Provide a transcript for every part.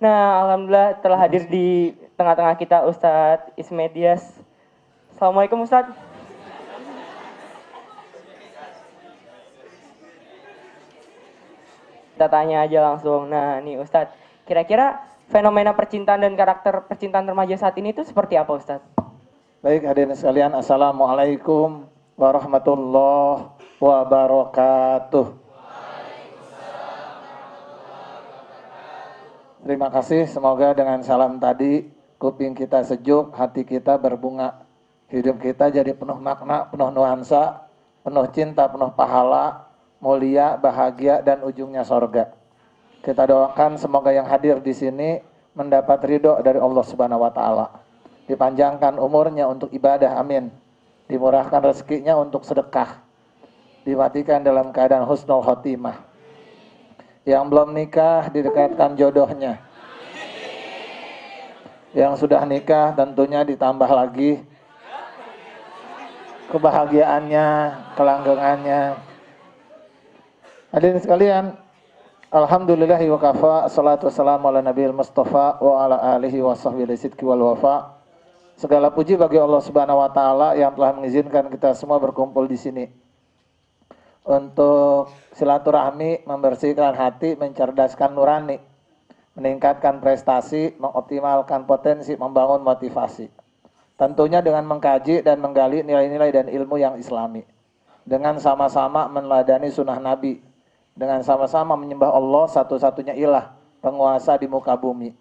Nah, alhamdulillah telah hadir di tengah-tengah kita Ustadz Ismedias. Assalamualaikum Ustadz. Kita tanya aja langsung. Nah, nih Ustadz, kira-kira fenomena percintaan dan karakter percintaan remaja saat ini itu seperti apa Ustadz? Baik hadirin sekalian, Assalamualaikum warahmatullahi wabarakatuh. Terima kasih, semoga dengan salam tadi kuping kita sejuk, hati kita berbunga, hidup kita jadi penuh makna, penuh nuansa, penuh cinta, penuh pahala, mulia, bahagia, dan ujungnya sorga. Kita doakan semoga yang hadir di sini mendapat ridho dari Allah Subhanahu wa Ta'ala. Dipanjangkan umurnya untuk ibadah, amin. Dimurahkan rezekinya untuk sedekah. Dimatikan dalam keadaan husnul khotimah. Yang belum nikah didekatkan jodohnya. Yang sudah nikah tentunya ditambah lagi kebahagiaannya, kelanggengannya. Hadirin sekalian, alhamdulillahi wa kafa, salatu wassalamu ala nabiyil mustafa wa ala alihi wa sahbihi sidqi wal wafa. Segala puji bagi Allah Subhanahu wa Ta'ala yang telah mengizinkan kita semua berkumpul di sini untuk silaturahmi, membersihkan hati, mencerdaskan nurani, meningkatkan prestasi, mengoptimalkan potensi, membangun motivasi. Tentunya dengan mengkaji dan menggali nilai-nilai dan ilmu yang islami. Dengan sama-sama meneladani sunnah Nabi. Dengan sama-sama menyembah Allah satu-satunya ilah, penguasa di muka bumi.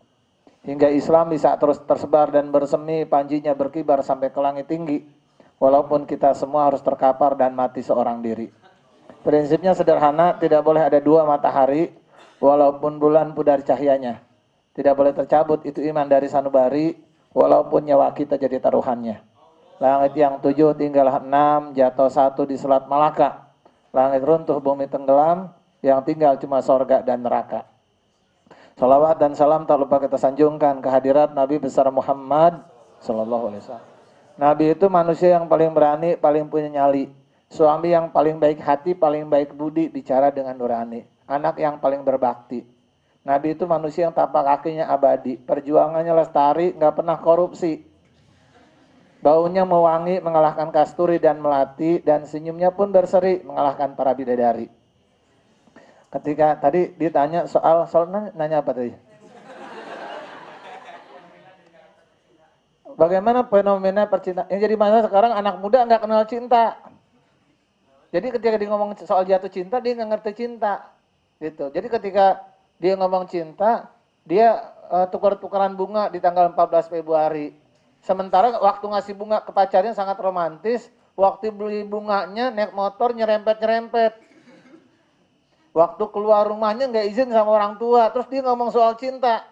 Hingga Islam bisa terus tersebar dan bersemi, panjinya berkibar sampai ke langit tinggi. Walaupun kita semua harus terkapar dan mati seorang diri. Prinsipnya sederhana, tidak boleh ada dua matahari, walaupun bulan pudar cahayanya. Tidak boleh tercabut itu iman dari sanubari, walaupun nyawa kita jadi taruhannya. Langit yang 7 tinggal 6, jatuh 1 di Selat Malaka. Langit runtuh, bumi tenggelam, yang tinggal cuma sorga dan neraka. Salawat dan salam tak lupa kita sanjungkan kehadirat Nabi besar Muhammad Sallallahu Alaihi Wasallam. Nabi itu manusia yang paling berani, paling punya nyali. Suami yang paling baik hati, paling baik budi, bicara dengan nurani. Anak yang paling berbakti. Nabi itu manusia yang tapak kakinya abadi. Perjuangannya lestari, nggak pernah korupsi. Baunya mewangi, mengalahkan kasturi dan melati. Dan senyumnya pun berseri, mengalahkan para bidadari. Ketika tadi ditanya soal nanya apa tadi? Bagaimana fenomena percintaan? Yang jadi masalah sekarang anak muda nggak kenal cinta. Jadi ketika dia ngomong soal jatuh cinta, dia nggak ngerti cinta, gitu. Jadi ketika dia ngomong cinta, dia tukar-tukaran bunga di tanggal 14 Februari. Sementara waktu ngasih bunga ke pacarnya sangat romantis, waktu beli bunganya naik motor nyerempet-nyerempet. Waktu keluar rumahnya nggak izin sama orang tua, terus dia ngomong soal cinta.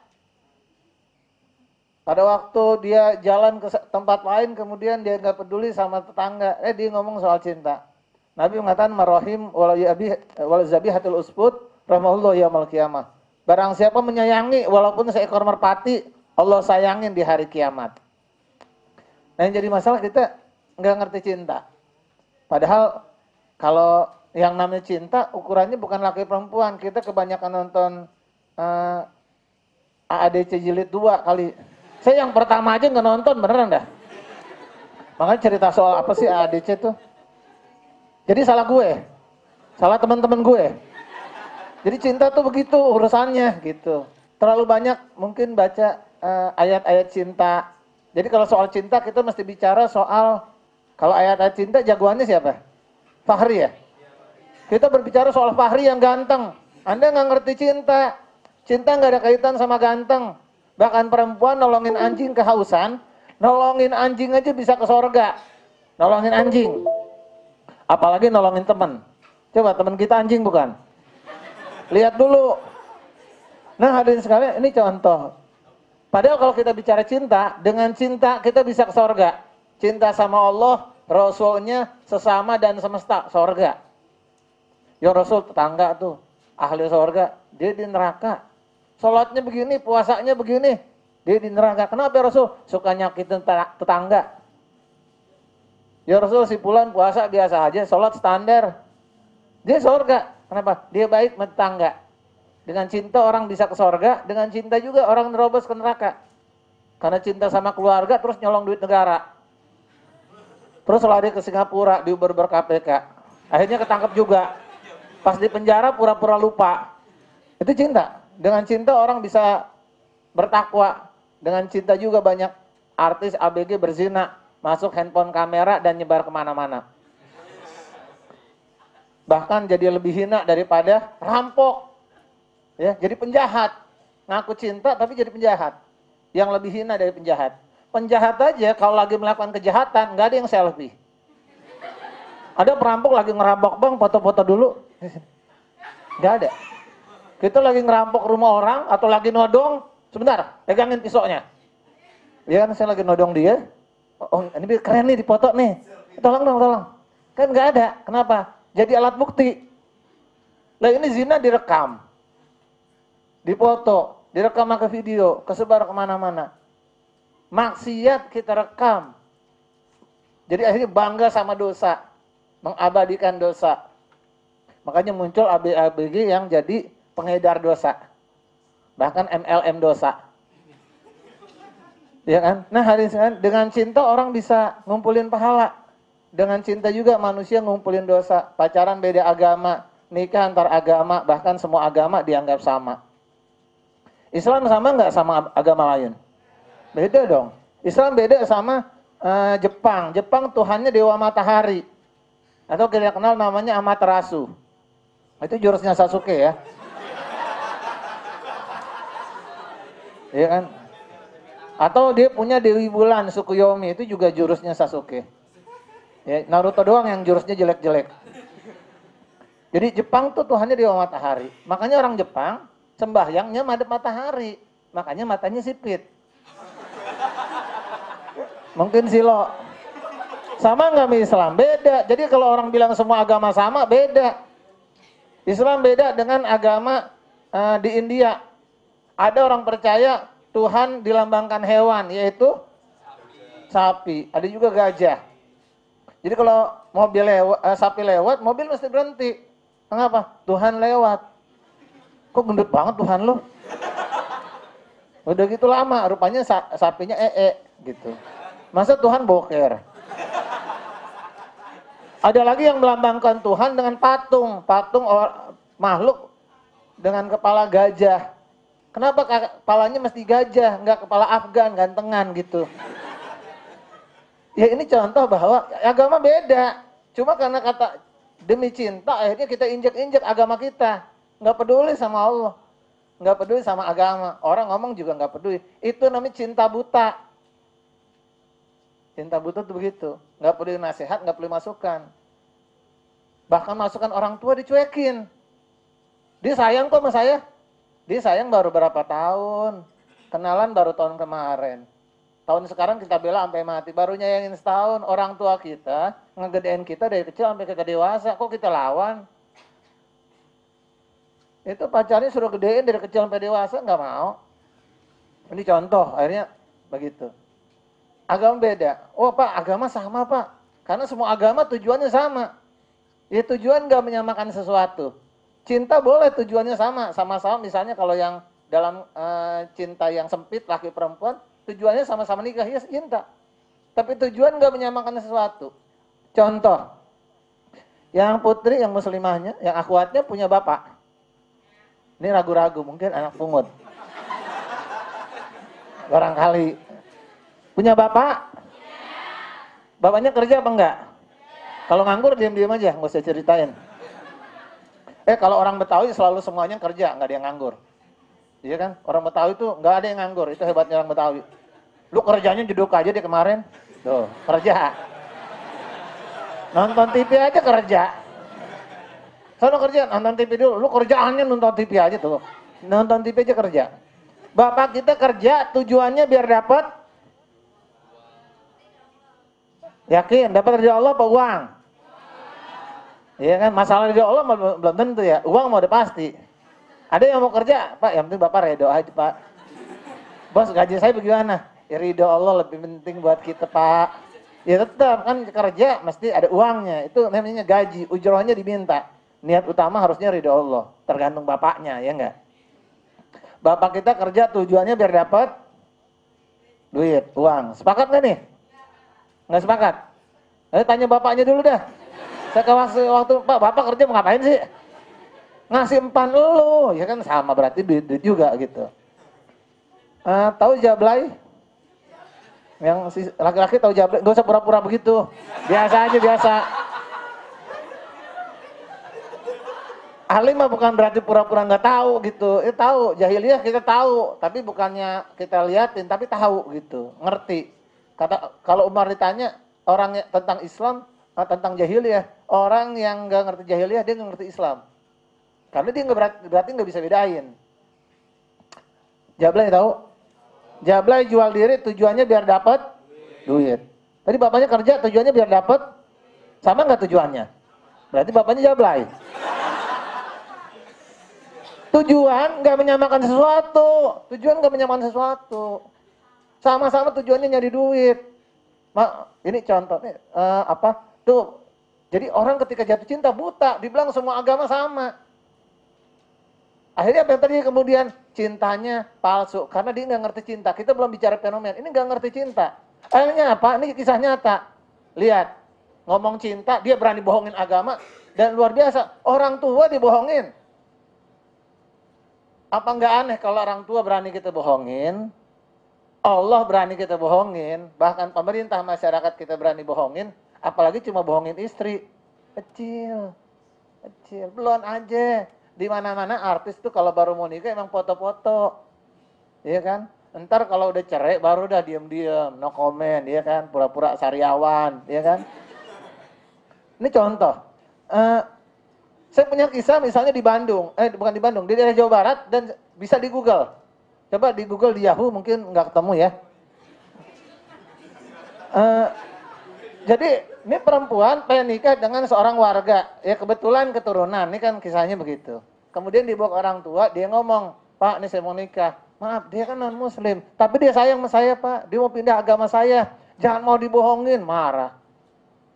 Pada waktu dia jalan ke tempat lain, kemudian dia nggak peduli sama tetangga, dia ngomong soal cinta. Nabi mengatakan marahim wal zabihatul usbud rahmahullah yaumil qiyamah. Barang siapa menyayangi walaupun seekor merpati, Allah sayangin di hari kiamat. Nah, yang jadi masalah kita nggak ngerti cinta. Padahal kalau yang namanya cinta ukurannya bukan laki perempuan. Kita kebanyakan nonton AADC jilid 2 kali. Saya yang pertama aja nggak nonton, beneran dah. Makanya cerita soal apa sih AADC tuh? Jadi salah gue, salah teman-teman gue. Jadi cinta tuh begitu urusannya gitu. Terlalu banyak mungkin baca ayat-ayat cinta. Jadi kalau soal cinta kita mesti bicara soal, kalau ayat-ayat cinta jagoannya siapa? Fahri ya? Kita berbicara soal Fahri yang ganteng. Anda nggak ngerti cinta. Cinta nggak ada kaitan sama ganteng. Bahkan perempuan nolongin anjing kehausan, nolongin anjing aja bisa ke sorga. Nolongin anjing. Apalagi nolongin teman. Coba teman kita anjing bukan? Lihat dulu. Nah hadirin sekalian, ini contoh. Padahal kalau kita bicara cinta, dengan cinta kita bisa ke sorga. Cinta sama Allah, Rasulnya, sesama dan semesta, sorga. Ya Rasul tetangga tuh, ahli sorga, dia di neraka. Sholatnya begini, puasanya begini, dia di neraka. Kenapa ya Rasul? Suka nyakitin tetangga. Ya Rasul si Fulan puasa biasa aja, sholat standar. Dia surga. Kenapa? Dia baik sama tetangga. Dengan cinta orang bisa ke surga, dengan cinta juga orang nerobos ke neraka. Karena cinta sama keluarga terus nyolong duit negara. Terus lari ke Singapura di Uber KPK. Akhirnya ketangkep juga. Pas di penjara pura-pura lupa. Itu cinta. Dengan cinta orang bisa bertakwa. Dengan cinta juga banyak artis ABG berzina, masuk handphone kamera dan nyebar kemana-mana. Bahkan jadi lebih hina daripada rampok. Ya, jadi penjahat. Ngaku cinta tapi jadi penjahat. Yang lebih hina dari penjahat. Penjahat aja kalau lagi melakukan kejahatan nggak ada yang selfie. Ada perampok lagi ngerampok, bang, foto-foto dulu. Nggak ada. Kita lagi ngerampok rumah orang atau lagi nodong, sebentar, pegangin pisaunya. Ya kan, saya lagi nodong dia. Oh, ini keren nih dipoto nih. Tolong dong, tolong. Kan nggak ada. Kenapa? Jadi alat bukti. Lah ini zina direkam. Dipoto, direkam ke video, kesebar kemana-mana. Maksiat kita rekam. Jadi akhirnya bangga sama dosa. Mengabadikan dosa. Makanya muncul ABG yang jadi pengedar dosa. Bahkan MLM dosa. Ya kan? Nah hari ini dengan cinta orang bisa ngumpulin pahala. Dengan cinta juga manusia ngumpulin dosa. Pacaran beda agama, nikah antar agama, bahkan semua agama dianggap sama. Islam sama nggak sama agama lain? Beda dong. Islam beda sama Jepang. Jepang Tuhannya Dewa Matahari. Atau kita kenal namanya Amaterasu. Itu jurusnya Sasuke ya. Iya kan? Atau dia punya Dewi Bulan, Tsukuyomi, itu juga jurusnya Sasuke. Ya, Naruto doang yang jurusnya jelek-jelek. Jadi Jepang tuh Tuhannya Dewa Matahari. Makanya orang Jepang sembahyangnya madhep matahari. Makanya matanya sipit. Mungkin silo. Sama nggak sama Islam? Beda. Jadi kalau orang bilang semua agama sama, beda. Islam beda dengan agama di India. Ada orang percaya Tuhan dilambangkan hewan, yaitu sapi. Ada juga gajah. Jadi kalau mobil sapi lewat, mobil mesti berhenti. Kenapa? Tuhan lewat. Kok gendut banget Tuhan lo? Udah gitu lama, rupanya sapinya gitu. Masa Tuhan boker? Ada lagi yang melambangkan Tuhan dengan patung makhluk dengan kepala gajah. Kenapa kepalanya mesti gajah, nggak kepala Afgan, gantengan gitu? Ya ini contoh bahwa agama beda. Cuma karena kata demi cinta, akhirnya kita injek-injek agama kita. Nggak peduli sama Allah, nggak peduli sama agama. Orang ngomong juga nggak peduli. Itu namanya cinta buta. Cinta buta tuh begitu. Nggak peduli nasihat, nggak peduli masukan. Bahkan masukan orang tua dicuekin. Dia sayang kok sama saya. Dia sayang baru berapa tahun. Kenalan baru tahun kemarin. Tahun sekarang kita bela sampai mati. Baru nyayangin setahun. Orang tua kita ngegedein kita dari kecil sampai kita dewasa. Kok kita lawan? Itu pacarnya suruh gedein dari kecil sampai dewasa, nggak mau. Ini contoh, akhirnya begitu. Agama beda. Oh Pak, agama sama Pak. Karena semua agama tujuannya sama. Ya tujuan nggak menyamakan sesuatu. Cinta boleh tujuannya sama. Sama-sama misalnya kalau yang dalam cinta yang sempit, laki perempuan, tujuannya sama-sama nikah, ya cinta. Tapi tujuan nggak menyamakan sesuatu. Contoh, yang putri, yang muslimahnya, yang akhwatnya punya bapak. Ini ragu-ragu, mungkin anak pungut. Barangkali. Punya bapak? Bapaknya kerja apa enggak? Kalau nganggur diam-diam aja, nggak usah ceritain. Kalau orang Betawi selalu semuanya kerja, nggak ada yang nganggur. Iya kan? Orang Betawi itu nggak ada yang nganggur, itu hebatnya orang Betawi. Lu kerjanya jeduk aja di kemarin, tuh kerja. Nonton TV aja kerja. Sono kerja, nonton TV dulu. Lu kerjaannya nonton TV aja tuh. Nonton TV aja kerja. Bapak kita kerja tujuannya biar dapat. Yakin dapat dari Allah apa uang? Iya kan, masalah dari Allah belum tentu ya. Uang mau udah pasti. Ada yang mau kerja, Pak, yang penting Bapak redo aja, Pak. Bos, gaji saya bagaimana? Ya ridho Allah lebih penting buat kita, Pak. Ya tetap kan kerja mesti ada uangnya. Itu namanya gaji, ujrohnya diminta. Niat utama harusnya ridho Allah, tergantung bapaknya, ya enggak? Bapak kita kerja tujuannya biar dapat duit, uang. Sepakat nggak nih? Nggak sepakat? Tanya bapaknya dulu dah. Saya kasih waktu, Pak, bapak kerja mau ngapain sih? Ngasih empan lu, ya kan sama berarti duit juga gitu. Tahu jablay? Yang si laki-laki tahu jablay, gak usah pura-pura begitu. Biasa aja biasa. Alim mah bukan berarti pura-pura nggak tahu gitu. Tahu, jahiliyah kita tahu, tapi bukannya kita liatin, tapi tahu gitu, ngerti. Kalau Umar ditanya orang tentang Islam, tentang jahiliyah, orang yang nggak ngerti jahiliyah dia nggak ngerti Islam, karena dia nggak berarti nggak bisa bedain. Jablay tahu? Jablay jual diri tujuannya biar dapat duit. Tadi bapaknya kerja tujuannya biar dapat, sama nggak tujuannya? Berarti bapaknya jablay. Tujuan nggak menyamakan sesuatu, tujuan nggak menyamakan sesuatu. Sama-sama tujuannya nyari duit. Ini contoh nih, apa tuh? Jadi orang ketika jatuh cinta buta, dibilang semua agama sama. Akhirnya apa yang tadi kemudian cintanya palsu karena dia nggak ngerti cinta. Kita belum bicara fenomen, ini nggak ngerti cinta. Akhirnya apa? Ini kisah nyata. Lihat, ngomong cinta dia berani bohongin agama dan luar biasa. Orang tua dibohongin. Apa nggak aneh kalau orang tua berani kita bohongin, Allah berani kita bohongin, bahkan pemerintah masyarakat kita berani bohongin, apalagi cuma bohongin istri. Kecil, belum aja. Di mana-mana artis tuh kalau baru mau nikah emang foto-foto, iya kan? Ntar kalau udah cerai baru udah diem-diem, no comment, iya kan? Pura-pura sariawan, iya kan? Ini contoh. Saya punya kisah misalnya di Bandung, bukan di Bandung, di daerah Jawa Barat dan bisa di Google. Coba di Google, di Yahoo mungkin nggak ketemu ya. Jadi ini perempuan pengen nikah dengan seorang warga, ya kebetulan keturunan, ini kan kisahnya begitu. Kemudian dibawa ke orang tua, dia ngomong, Pak, ini saya mau nikah. Maaf, dia kan non muslim, tapi dia sayang sama saya Pak, dia mau pindah agama saya, jangan mau dibohongin, marah.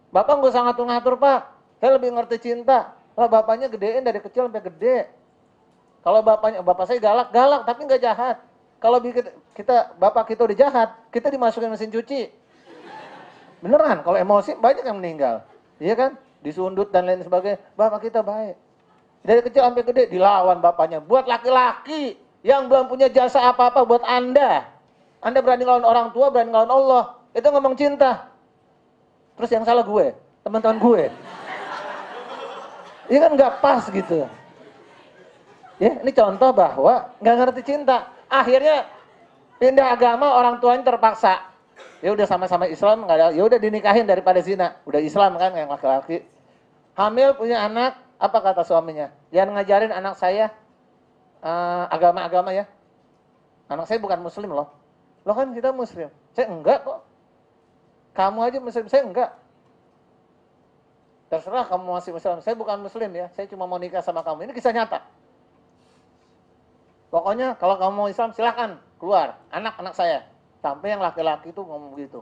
Bapak nggak usah ngatur-ngatur Pak, saya lebih ngerti cinta. Lah bapaknya gedein dari kecil sampai gede. Kalau bapak saya galak tapi nggak jahat. Kalau bapak kita udah jahat, kita dimasukin mesin cuci. Beneran, kalau emosi banyak yang meninggal. Iya kan? Disundut dan lain sebagainya. Bapak kita baik. Dari kecil sampai gede dilawan bapaknya. Buat laki-laki yang belum punya jasa apa-apa buat Anda. Anda berani ngelawan orang tua, berani ngelawan Allah. Itu ngomong cinta. Terus yang salah gue, teman-teman gue. Ini kan nggak pas gitu. Ya, ini contoh bahwa nggak ngerti cinta. Akhirnya pindah agama, orang tuanya terpaksa. Ya udah sama-sama Islam, nggak ada. Ya udah dinikahin daripada zina. Udah Islam kan yang laki-laki. Hamil punya anak, apa kata suaminya? Jangan ngajarin anak saya agama-agama ya. Anak saya bukan Muslim loh. Loh kan kita Muslim. Saya enggak kok. Kamu aja Muslim, saya enggak. Terserah kamu masih Muslim, saya bukan Muslim ya, saya cuma mau nikah sama kamu. Ini kisah nyata. Pokoknya kalau kamu mau Islam silahkan keluar, anak-anak saya. Sampai yang laki-laki itu ngomong begitu.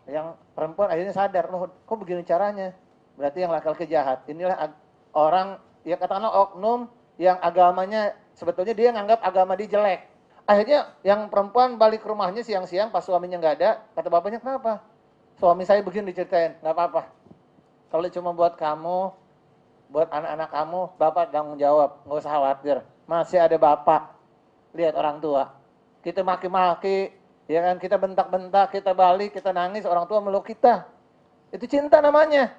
Yang perempuan akhirnya sadar, loh kok begini caranya? Berarti yang laki-laki jahat. Inilah orang, ya katakanlah oknum yang agamanya, sebetulnya dia nganggap agama dia jelek. Akhirnya yang perempuan balik ke rumahnya siang-siang pas suaminya nggak ada, kata bapaknya kenapa? Suami saya begini diceritain, nggak apa-apa. Kalau cuma buat kamu, buat anak-anak kamu, bapak tanggung jawab, nggak usah khawatir. Masih ada bapak. Lihat orang tua. Kita maki-maki, ya kan? Kita bentak-bentak, kita balik, kita nangis, orang tua meluk kita. Itu cinta namanya.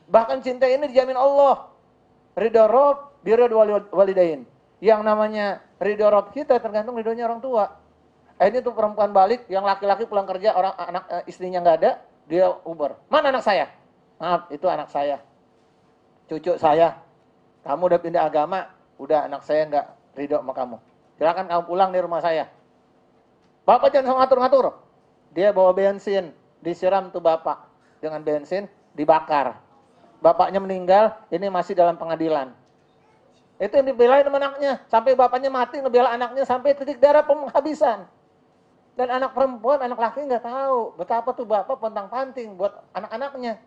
Bahkan cinta ini dijamin Allah. Ridho Rob, birrul walidain. Yang namanya ridho Rob kita tergantung ridhonya orang tua. Ini tuh perempuan balik, yang laki-laki pulang kerja, istrinya nggak ada, dia uber. Mana anak saya? Maaf, itu anak saya. Cucu saya. Kamu udah pindah agama, udah anak saya nggak ridho sama kamu. Silakan kamu pulang di rumah saya. Bapak jangan ngatur-ngatur. Dia bawa bensin, disiram tuh bapak dengan bensin, dibakar. Bapaknya meninggal, ini masih dalam pengadilan. Itu yang dibelain sama anaknya, sampai bapaknya mati ngebela anaknya sampai titik darah penghabisan. Dan anak perempuan, anak laki nggak tahu betapa tuh bapak pontang-panting buat anak-anaknya.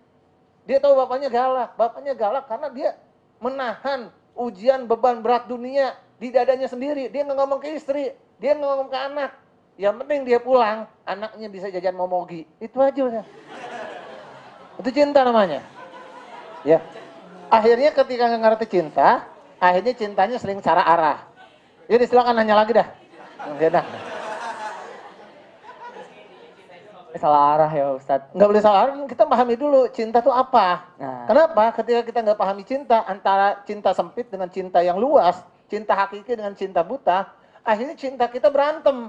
Dia tahu bapaknya galak karena dia menahan ujian beban berat dunia di dadanya sendiri. Dia nggak ngomong ke istri, dia nggak ngomong ke anak. Yang penting dia pulang, anaknya bisa jajan momogi. Itu aja udah. Itu cinta namanya. Ya. Akhirnya ketika nggak ngerti cinta, akhirnya cintanya sering salah arah. Jadi silakan nanya lagi dah. Ya dah. Salah arah ya Ustadz. Nggak boleh salah arah, kita pahami dulu cinta itu apa. Nah. Kenapa? Ketika kita nggak pahami cinta, antara cinta sempit dengan cinta yang luas, cinta hakiki dengan cinta buta, akhirnya cinta kita berantem.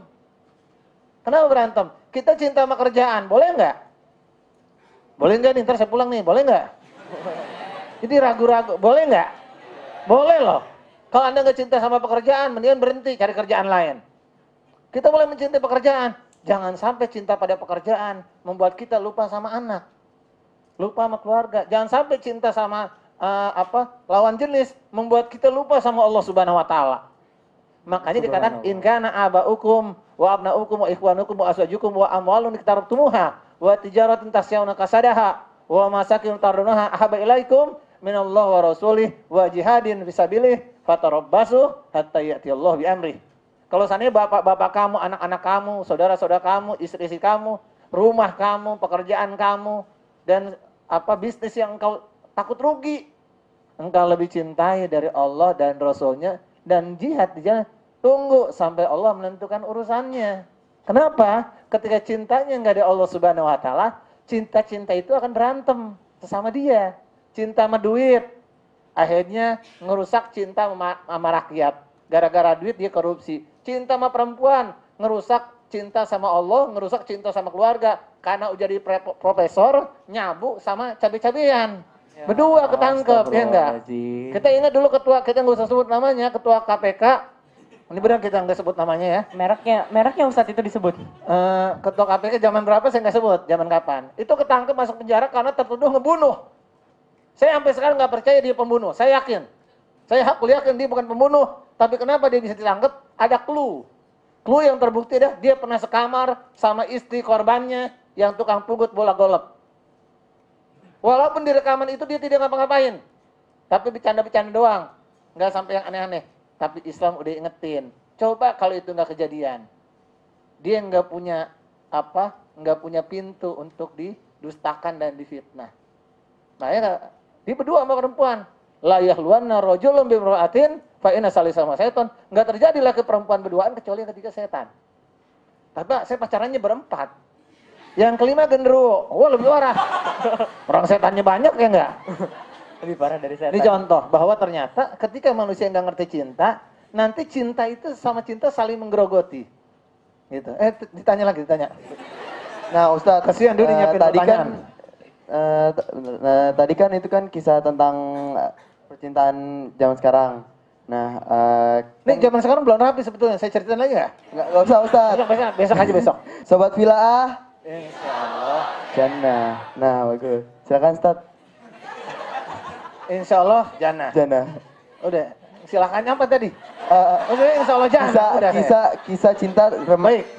Kenapa berantem? Kita cinta sama kerjaan, boleh nggak? Boleh nggak nih, ntar saya pulang nih, boleh nggak? Jadi ragu-ragu, boleh nggak? Boleh loh. Kalau Anda nggak cinta sama pekerjaan, mendingan berhenti cari kerjaan lain. Kita boleh mencintai pekerjaan. Jangan sampai cinta pada pekerjaan membuat kita lupa sama anak. Lupa sama keluarga. Jangan sampai cinta sama lawan jenis membuat kita lupa sama Allah Subhanahu wa taala. Makanya dikatakan in kana abaukum wa abnaukum wa ikhwanukum wa azwajukum wa amwalun iktarabtumuha wa tijaratun tasyawna kasadaha wa masakin tardunaha ahabba ilaikum minallahi wa rasulih wa jihadin fisabilih fatarabbasu hatta ya'tiyallahu bi amrih. Kalau seandainya bapak-bapak kamu, anak-anak kamu, saudara-saudara kamu, istri-istri kamu, rumah kamu, pekerjaan kamu, dan bisnis yang engkau takut rugi, engkau lebih cintai dari Allah dan Rasulnya, dan jihad di jalan, tunggu sampai Allah menentukan urusannya. Kenapa? Ketika cintanya nggak ada Allah Subhanahu Wa Taala, cinta-cinta itu akan berantem sesama dia. Cinta sama duit, akhirnya ngerusak cinta sama rakyat. Gara-gara duit dia korupsi. Cinta sama perempuan, ngerusak cinta sama Allah, ngerusak cinta sama keluarga. Karena udah jadi profesor, nyabu sama cabai-cabian. Ya, berdua ketangkep, ya enggak? Kita ingat dulu ketua, kita nggak usah sebut namanya, ketua KPK. Ini benar kita nggak sebut namanya ya. Mereknya Ustadz itu disebut. Ketua KPK zaman berapa saya nggak sebut, zaman kapan. Itu ketangkep masuk penjara karena tertuduh ngebunuh. Saya sampai sekarang nggak percaya dia pembunuh, saya yakin. Saya yakin dia bukan pembunuh. Tapi kenapa dia bisa ditangkap? Ada clue. Clue yang terbukti dia pernah sekamar sama istri korbannya yang tukang pungut bola golf. Walaupun di rekaman itu dia tidak ngapa-ngapain. Tapi bercanda-bercanda doang. Nggak sampai yang aneh-aneh. Tapi Islam udah ingetin. Coba kalau itu nggak kejadian. Dia nggak punya pintu untuk didustakan dan difitnah. Nah ya, dia berdua sama perempuan. La yahluanna rajulun bimra'atin fa inna salisama setan. Enggak terjadi lagi perempuan berduaan kecuali ketika setan. Tapi saya pacarannya berempat. Yang kelima genderuwo. Wah, lebih parah. Orang setannya banyak ya enggak? Lebih parah dari setan. Ini contoh bahwa ternyata ketika manusia nggak ngerti cinta, nanti cinta itu sama cinta saling menggerogoti. Gitu. Ditanya. Nah, Ustadz, kasihan dulu nyiapin pertanyaan. Tadi kan itu kan kisah tentang percintaan zaman sekarang. Nah, ini zaman sekarang belum rapi sebetulnya. Saya ceritain lagi nggak? Nggak usah Ustaz. Besok aja besok. Sobat Filaah. Insyaallah. Jannah. Nah, bagus. Silakan Ustaz. Insyaallah jannah. Jannah. Udah. Silakan apa tadi? Udah insyaallah jannah. Kisah cinta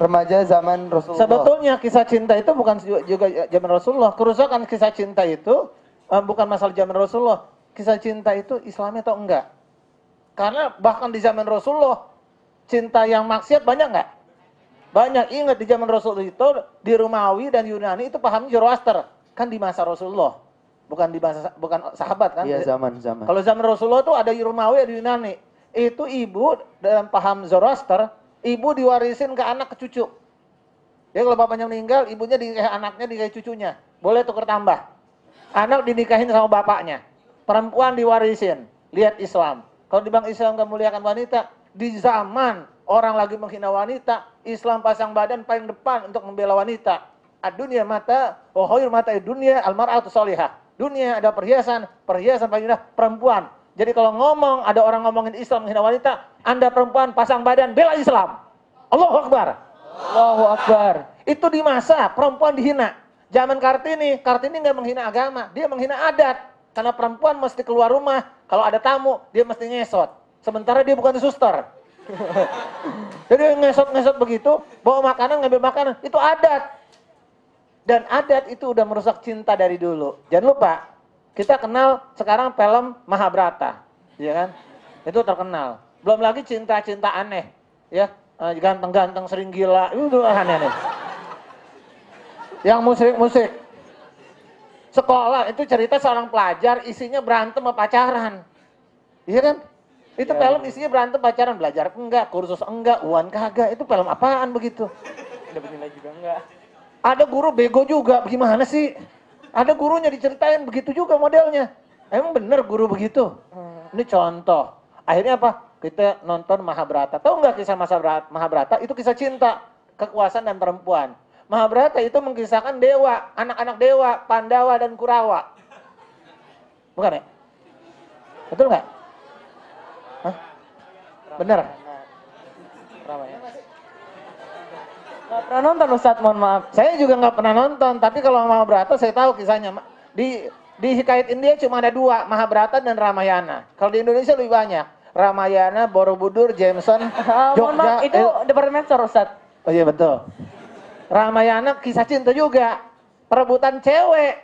remaja zaman Rasulullah. Sebetulnya kisah cinta itu bukan juga zaman Rasulullah. Kerusakan kisah cinta itu bukan masalah zaman Rasulullah. Kisah cinta itu Islami atau enggak? Karena bahkan di zaman Rasulullah cinta yang maksiat banyak enggak? Banyak. Ingat di zaman Rasulullah itu di Romawi dan Yunani itu pahamnya Zoroaster. Kan di masa Rasulullah. Bukan sahabat kan? Iya, zaman. Kalau zaman Rasulullah itu ada Romawi, ada Yunani. Itu ibu dalam paham Zoroaster, ibu diwarisin ke anak, ke cucu. Ya kalau bapaknya meninggal, ibunya dinikahi anaknya, dinikahi cucunya. Boleh tukar tambah. Anak dinikahin sama bapaknya. Perempuan diwarisin. Lihat Islam. Kalau di Bank Islam gak muliakan wanita, di zaman orang lagi menghina wanita, Islam pasang badan paling depan untuk membela wanita. Ad-dunya mata, wa khair mata dunia al-mar'atu sholihah. Dunia ada perhiasan paling indah perempuan. Jadi kalau ngomong, ada orang ngomongin Islam menghina wanita, Anda perempuan pasang badan bela Islam. Allahu Akbar. Allahu Akbar. Itu di masa perempuan dihina. Zaman Kartini nggak menghina agama, dia menghina adat. Karena perempuan mesti keluar rumah, kalau ada tamu dia mesti ngesot. Sementara dia bukan suster. Jadi ngesot begitu, bawa makanan, ngambil makanan, itu adat. Dan adat itu udah merusak cinta dari dulu. Jangan lupa, kita kenal sekarang film Mahabharata, ya kan? Itu terkenal. Belum lagi cinta-cinta aneh, ya. Ganteng-ganteng sering gila, itu aneh-aneh. Yang musik-musik. Sekolah itu cerita seorang pelajar isinya berantem sama pacaran. Iya kan? Itu Ya, film isinya berantem pacaran, belajar enggak, kursus enggak, uan kagak. Itu film apaan begitu? Dapat nilai juga enggak. Ada guru bego juga, gimana sih? Ada gurunya diceritain begitu juga modelnya. Emang bener guru begitu? Ini contoh. Akhirnya apa? Kita nonton Mahabharata. Tahu nggak kisah Mahabharata? Itu kisah cinta, kekuasaan dan perempuan. Mahabharata itu mengisahkan dewa, anak-anak dewa, Pandawa dan Kurawa. Bukan ya? Betul nggak? Hah? Bener? Ramayana. Nggak pernah nonton Ustadz, mohon maaf. Saya juga nggak pernah nonton, tapi kalau Mahabharata saya tahu kisahnya. Di Hikayat India cuma ada 2, Mahabharata dan Ramayana. Kalau di Indonesia lebih banyak. Ramayana, Borobudur, Jameson, Mohon maaf, Jogja. itu Departemen Sor, Ustadz. Oh iya betul. Ramayana kisah cinta juga. Perebutan cewek.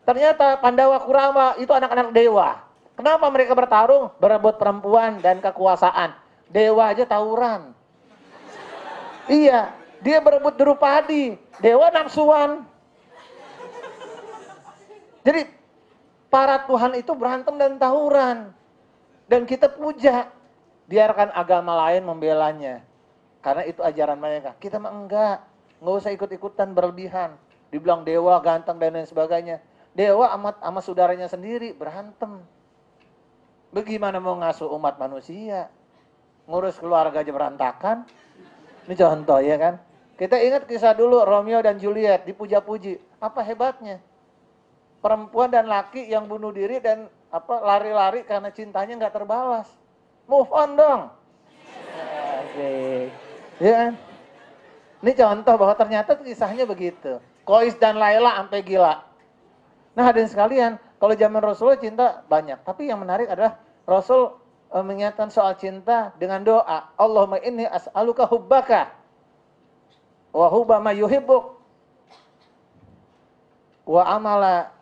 Ternyata Pandawa Kurawa itu anak-anak dewa. Kenapa mereka bertarung? Berebut perempuan dan kekuasaan. Dewa aja tawuran. Iya, dia berebut Drupadi. Dewa nafsuan. Jadi para Tuhan itu berantem dan tawuran. Dan kita puja. Biarkan agama lain membelanya. Karena itu ajaran mereka. Kita mah enggak. Nggak usah ikut-ikutan berlebihan. Dibilang dewa ganteng dan lain sebagainya. Dewa sama saudaranya sendiri berantem. Bagaimana mau ngasuh umat manusia? Ngurus keluarga aja berantakan. Ini contoh ya kan. Kita ingat kisah dulu Romeo dan Juliet dipuja-puji. Apa hebatnya? Perempuan dan laki yang bunuh diri dan lari-lari karena cintanya nggak terbalas. Move on dong. Asik. Ya kan? Ini contoh bahwa ternyata kisahnya begitu. Kois dan Laila sampai gila. Nah hadirin sekalian, kalau zaman Rasulullah cinta banyak. Tapi yang menarik adalah Rasul mengingatkan soal cinta dengan doa. Allahumma inni as'aluka hubbaka. Wa hubba ma yuhibbuk. Wa amala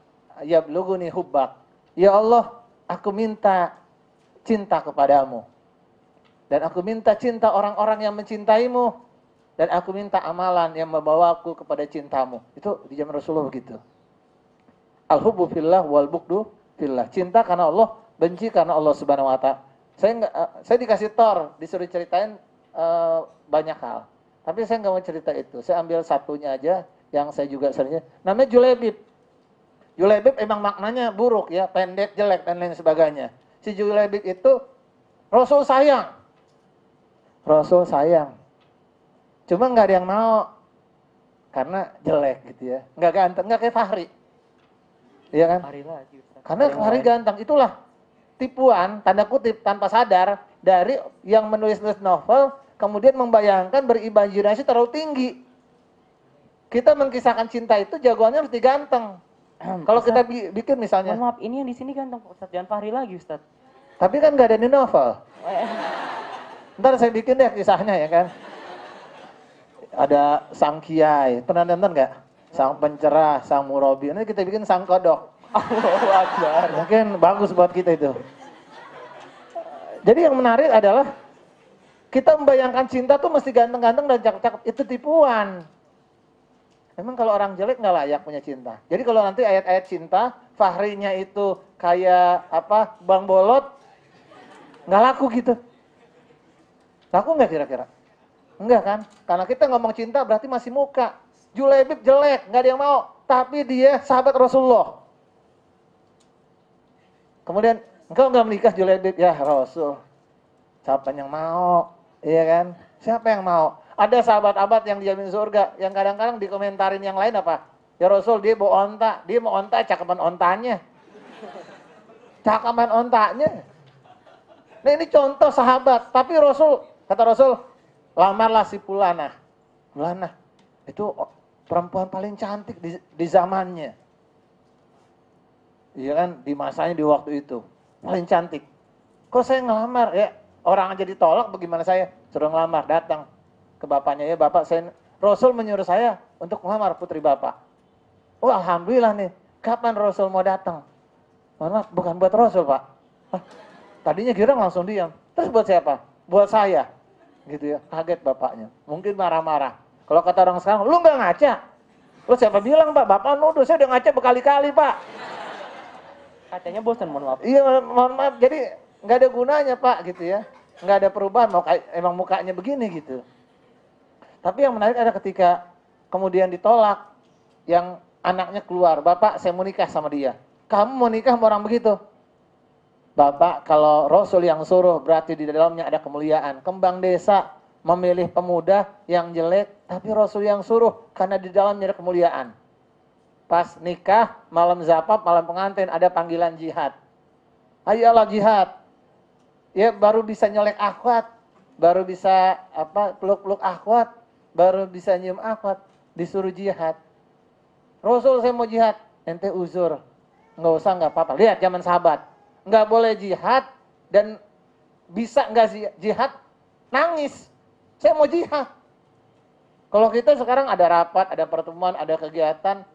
yablughuni hubbak. Ya Allah, aku minta cinta kepadamu. Dan aku minta cinta orang-orang yang mencintaimu. Dan aku minta amalan yang membawaku kepada cintamu. Itu di zaman Rasulullah begitu. Al-hubbu fillah wal bughdu fillah. Cinta karena Allah, benci karena Allah Subhanahu wa taala. Saya dikasih tor, disuruh ceritain banyak hal. Tapi saya nggak mau cerita itu. Saya ambil satunya aja yang saya juga seringnya. Namanya Julebib. Julebib emang maknanya buruk ya, pendek, jelek dan lain sebagainya. Si Julebib itu Rasul sayang. Rasul sayang. Cuma nggak ada yang mau karena jelek gitu ya. Nggak ganteng, nggak kayak Fahri. Iya kan? Hari lagi, Ustadz. Karena Fahri ganteng. Itulah tipuan, tanda kutip, tanpa sadar dari yang menulis novel kemudian membayangkan berimajinasi terlalu tinggi. Kita mengkisahkan cinta itu jagoannya harus diganteng. Kalau kita bikin misalnya. Mohon maaf, ini yang di sini ganteng Ustadz, jangan Fahri lagi Ustadz. Tapi kan nggak ada di novel. Ntar saya bikin deh kisahnya ya kan. Ada sang kiai, pernah nonton nggak? Sang pencerah, sang murabi. Nanti kita bikin sang kodok. Allahu Akbar. Mungkin bagus buat kita itu. Jadi yang menarik adalah kita membayangkan cinta tuh mesti ganteng-ganteng dan cakep-cakep. Itu tipuan. Emang kalau orang jelek nggak layak punya cinta. Jadi kalau nanti ayat-ayat cinta, Fahrinya itu kayak Bang Bolot, nggak laku gitu. Laku nggak kira-kira? Enggak kan? Karena kita ngomong cinta berarti masih muka. Julebib jelek, nggak ada yang mau. Tapi dia sahabat Rasulullah. Kemudian, engkau nggak menikah Julebib? Ya Rasul. Siapa yang mau? Iya kan? Siapa yang mau? Ada sahabat-sahabat yang dijamin surga. Yang kadang-kadang dikomentarin yang lain apa? Ya Rasul, dia bawa onta. Dia mau onta, cakapan ontanya. Cakapan ontanya. Nah ini contoh sahabat. Tapi Rasul, kata Rasul, lamarlah si Fulanah. Fulanah. Itu perempuan paling cantik di zamannya. Iya kan, di masanya di waktu itu. Paling cantik. Kok saya ngelamar? Ya, orang aja ditolak, bagaimana saya? Suruh ngelamar, datang ke bapaknya. Ya bapak, Rasul menyuruh saya untuk ngelamar putri bapak. Oh alhamdulillah nih, kapan Rasul mau datang? Mohon maaf, bukan buat Rasul pak. Tadinya girang langsung diam. Terus buat siapa? Buat saya. Gitu ya, kaget bapaknya. Mungkin marah-marah. Kalau kata orang sekarang, lu nggak ngaca. Lu siapa bilang Pak? Bapak nuduh, saya udah ngaca berkali-kali Pak. Kacanya bosan, mohon maaf. Iya, mohon maaf. Jadi nggak ada gunanya Pak gitu ya. Nggak ada perubahan, emang mukanya begini gitu. Tapi yang menarik ada ketika kemudian ditolak, yang anaknya keluar, Bapak saya mau nikah sama dia. Kamu mau nikah sama orang begitu? Bapak, kalau Rasul yang suruh berarti di dalamnya ada kemuliaan. Kembang desa memilih pemuda yang jelek, tapi Rasul yang suruh karena di dalamnya ada kemuliaan. Pas nikah, malam zapap, malam pengantin ada panggilan jihad. Ayolah jihad. Ya baru bisa nyolek akhwat, baru bisa peluk-peluk akhwat, baru bisa nyium akhwat, disuruh jihad. Rasul saya mau jihad, ente uzur. Nggak usah, nggak apa-apa. Lihat zaman sahabat. Nggak boleh jihad dan bisa nggak jihad nangis. Saya mau jihad. Kalau kita sekarang ada rapat, ada pertemuan, ada kegiatan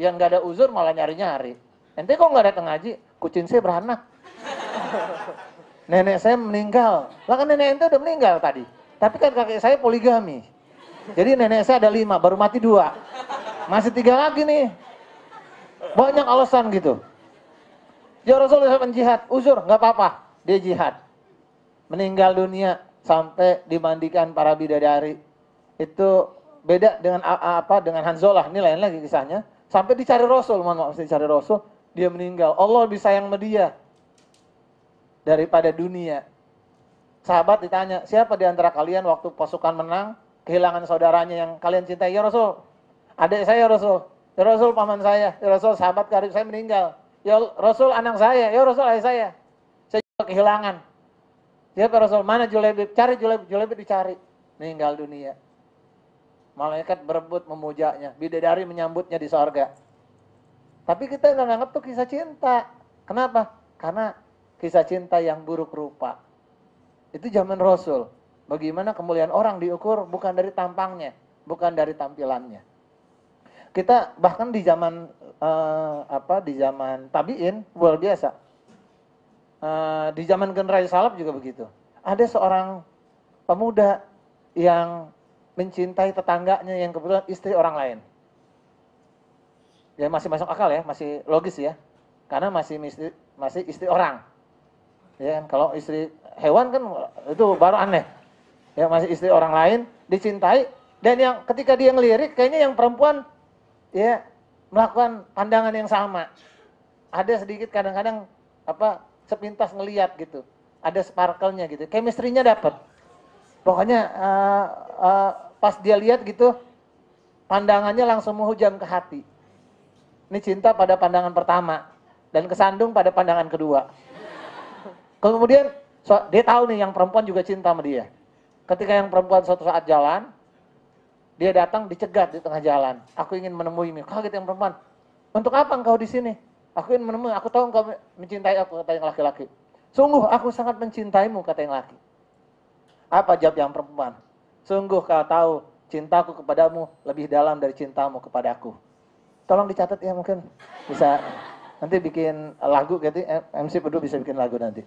yang nggak ada uzur malah nyari-nyari. Ente kok nggak datang ngaji? Kucing saya beranak. Nenek saya meninggal. Lah kan nenek ente udah meninggal tadi. Tapi kan kakek saya poligami. Jadi nenek saya ada 5, baru mati 2. Masih 3 lagi nih. Banyak alasan gitu. Ya Rasulullah SAW jihad, uzur, nggak apa-apa, dia jihad. Meninggal dunia sampai dimandikan para bidadari. Itu beda dengan dengan Hanzalah, ini lain lagi kisahnya. Sampai dicari Rasul, mohon maaf, dicari Rasul, dia meninggal. Allah lebih sayang sama dia daripada dunia. Sahabat ditanya, siapa di antara kalian waktu pasukan menang, kehilangan saudaranya yang kalian cintai? Ya Rasul, adik saya ya Rasul. Ya Rasul, paman saya. Ya Rasul, sahabat karib saya meninggal. Ya Rasul, anak saya. Ya Rasul, ayah saya. Saya juga kehilangan. Siapa Rasul? Mana Julaibib? Cari Julaibib. Julaibib dicari. Meninggal dunia. Malaikat berebut memujanya. Bidadari menyambutnya di sorga. Tapi kita nggak nganggap tuh kisah cinta. Kenapa? Karena kisah cinta yang buruk rupa. Itu zaman Rasul. Bagaimana kemuliaan orang diukur bukan dari tampangnya, bukan dari tampilannya. Kita bahkan di zaman di zaman tabiin luar biasa. Di zaman generasi salaf juga begitu. Ada seorang pemuda yang mencintai tetangganya yang kebetulan istri orang lain. Ya masih masuk akal ya, masih logis ya. Karena masih istri orang. Ya kan, kalau istri hewan kan itu baru aneh. Ya masih istri orang lain dicintai, dan yang ketika dia ngelirik kayaknya yang perempuan ya melakukan pandangan yang sama. Ada sedikit kadang-kadang sepintas ngelihat gitu. Ada sparkle-nya gitu. Chemistry-nya dapat. Pokoknya pas dia lihat gitu pandangannya langsung menghujam ke hati. Ini cinta pada pandangan pertama dan kesandung pada pandangan kedua. Kemudian dia tahu nih yang perempuan juga cinta sama dia. Ketika yang perempuan suatu saat jalan, dia datang dicegat di tengah jalan. Aku ingin menemuimu. Kaget yang perempuan. Untuk apa engkau di sini? Aku ingin menemui. Aku tahu engkau mencintai aku, kata yang laki-laki. Sungguh aku sangat mencintaimu, kata yang laki. Apa jawab yang perempuan? Sungguh kau tahu cintaku kepadamu lebih dalam dari cintamu kepadaku. Tolong dicatat ya, mungkin bisa nanti bikin lagu gitu. MC Pedu bisa bikin lagu nanti.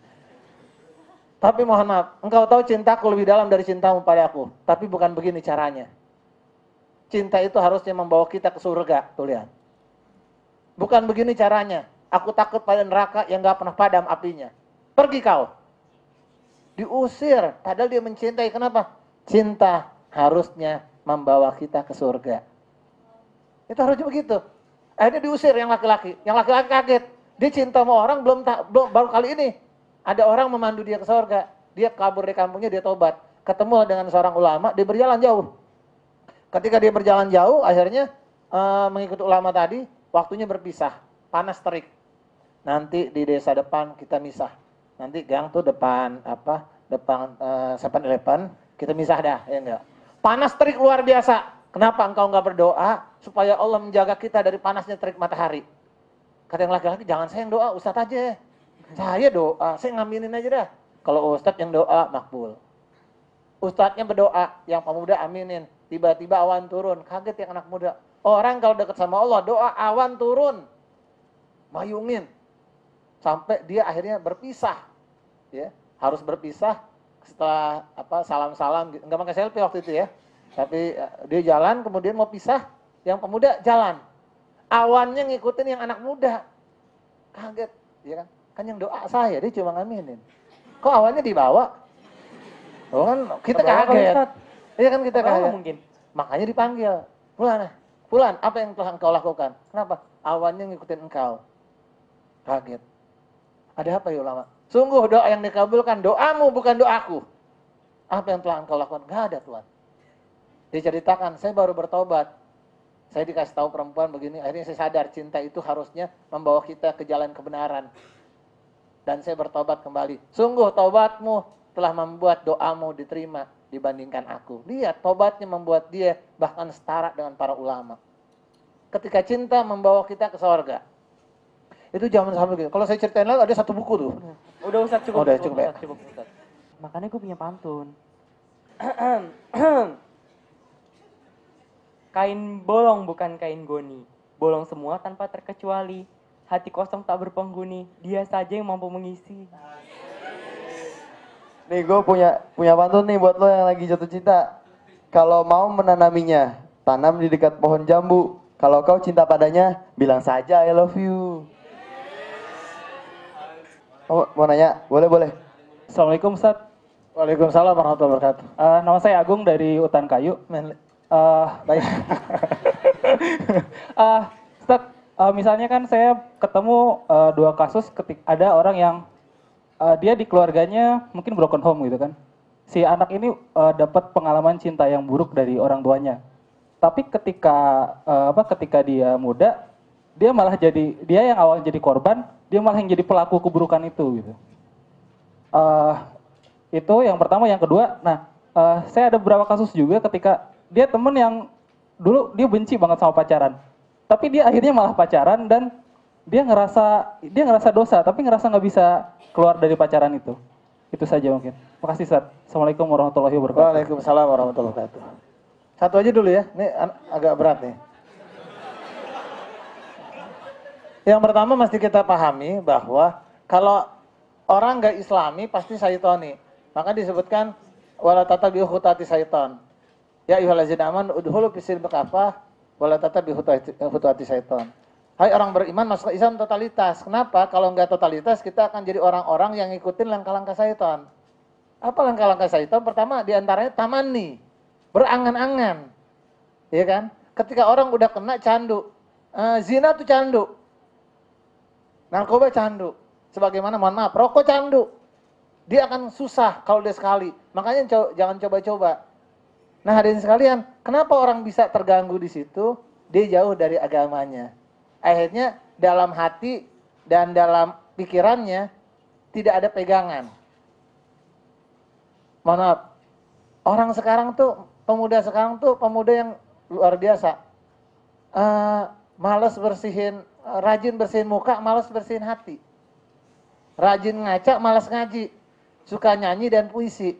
Tapi mohon maaf, engkau tahu cintaku lebih dalam dari cintamu padaku. Tapi bukan begini caranya. Cinta itu harusnya membawa kita ke surga, tuh lihat. Bukan begini caranya. Aku takut pada neraka yang gak pernah padam apinya. Pergi kau. Diusir, padahal dia mencintai. Kenapa? Cinta harusnya membawa kita ke surga. Itu harusnya begitu. Akhirnya diusir yang laki-laki. Yang laki-laki kaget. Dia cinta sama orang belum baru kali ini. Ada orang memandu dia ke surga. Dia kabur dari kampungnya, dia tobat. Ketemu dengan seorang ulama, dia berjalan jauh. Ketika dia berjalan jauh, akhirnya mengikuti ulama tadi, waktunya berpisah, panas terik. Nanti di desa depan kita misah. Nanti gang tuh depan 7-Eleven, kita misah dah, ya enggak. Panas terik luar biasa. Kenapa engkau enggak berdoa supaya Allah menjaga kita dari panasnya terik matahari? Kata yang laki-laki, jangan saya yang doa, Ustadz aja. Saya doa, saya ngaminin aja dah. Kalau Ustadz yang doa, makbul. Ustadznya berdoa, yang pemuda aminin. Tiba-tiba awan turun, kaget yang anak muda. Orang kalau dekat sama Allah, doa awan turun. Mayungin. Sampai dia akhirnya berpisah. ya, harus berpisah setelah salam-salam, nggak pakai selfie waktu itu ya. Tapi dia jalan, kemudian mau pisah, yang pemuda jalan. Awannya ngikutin yang anak muda. Kaget, ya kan? Kan yang doa saya, dia cuma ngaminin. Kok awannya dibawa? Oh kan kita Kebawa kali, kaget. Ustaz. Iya kan kita Kebawa kaget. mungkin. Makanya dipanggil. Fulan, apa yang telah engkau lakukan? Kenapa? Awannya ngikutin engkau. Kaget. Ada apa ya ulama? Sungguh doa yang dikabulkan, doamu bukan doaku. Apa yang telah engkau lakukan? Gak ada Tuhan. Diceritakan, saya baru bertobat. Saya dikasih tahu perempuan begini, akhirnya saya sadar cinta itu harusnya membawa kita ke jalan kebenaran. Dan saya bertobat kembali. Sungguh tobatmu telah membuat doamu diterima dibandingkan aku. Lihat, tobatnya membuat dia bahkan setara dengan para ulama. Ketika cinta membawa kita ke sorga. Itu zaman sampai gitu. Kalau saya ceritain lagi ada satu buku tuh. Udah Ustaz cukup. Udah, cukup, ya. Ustaz, cukup Ustaz. Makanya gue punya pantun. Kain bolong bukan kain goni. Bolong semua tanpa terkecuali. Hati kosong tak berpenghuni. Dia saja yang mampu mengisi. Nih gue punya pantun nih buat lo yang lagi jatuh cinta. Kalau mau menanaminya, tanam di dekat pohon jambu. Kalau kau cinta padanya, bilang saja I love you. Oh, mau nanya? Boleh. Assalamualaikum Ustaz. Waalaikumsalam warahmatullahi wabarakatuh. Nama saya Agung dari Utan Kayu. Baik. Ustaz, misalnya kan saya ketemu dua kasus ada orang yang dia di keluarganya mungkin broken home gitu kan. Si anak ini dapat pengalaman cinta yang buruk dari orang tuanya. Tapi ketika dia muda, dia malah dia yang awalnya jadi korban, dia malah yang jadi pelaku keburukan itu gitu. Itu yang pertama. Yang kedua, saya ada beberapa kasus juga ketika dia temen yang dulu dia benci banget sama pacaran, tapi dia akhirnya malah pacaran dan dia ngerasa dosa, tapi ngerasa nggak bisa keluar dari pacaran itu. Itu saja mungkin. Makasih Ustaz. Assalamualaikum warahmatullahi wabarakatuh. Waalaikumsalam warahmatullahi wabarakatuh. Satu aja dulu ya, ini agak berat nih. Yang pertama mesti kita pahami bahwa kalau orang nggak Islami pasti syaitani. Maka disebutkan wala tatabi'u khutati syaitan. Ya ayyuhallazina amanu udkhulu fis-silmi kafah wala tatabi'u khutati syaitan. Hai orang beriman masuk Islam totalitas. Kenapa? Kalau nggak totalitas kita akan jadi orang-orang yang ngikutin langkah-langkah syaitan. Apa langkah-langkah syaitan? Pertama diantaranya tamani, berangan-angan. Iya kan? Ketika orang udah kena candu, zina tuh candu. Narkoba candu. Sebagaimana mohon maaf, rokok candu. Dia akan susah kalau dia sekali. Makanya jangan coba-coba. Nah hadirin sekalian, kenapa orang bisa terganggu di situ? Dia jauh dari agamanya. Akhirnya dalam hati dan dalam pikirannya tidak ada pegangan. Mohon maaf, orang sekarang tuh, pemuda sekarang tuh pemuda yang luar biasa. Males bersihin, rajin bersihin muka, males bersihin hati. Rajin ngaca, malas ngaji. Suka nyanyi dan puisi.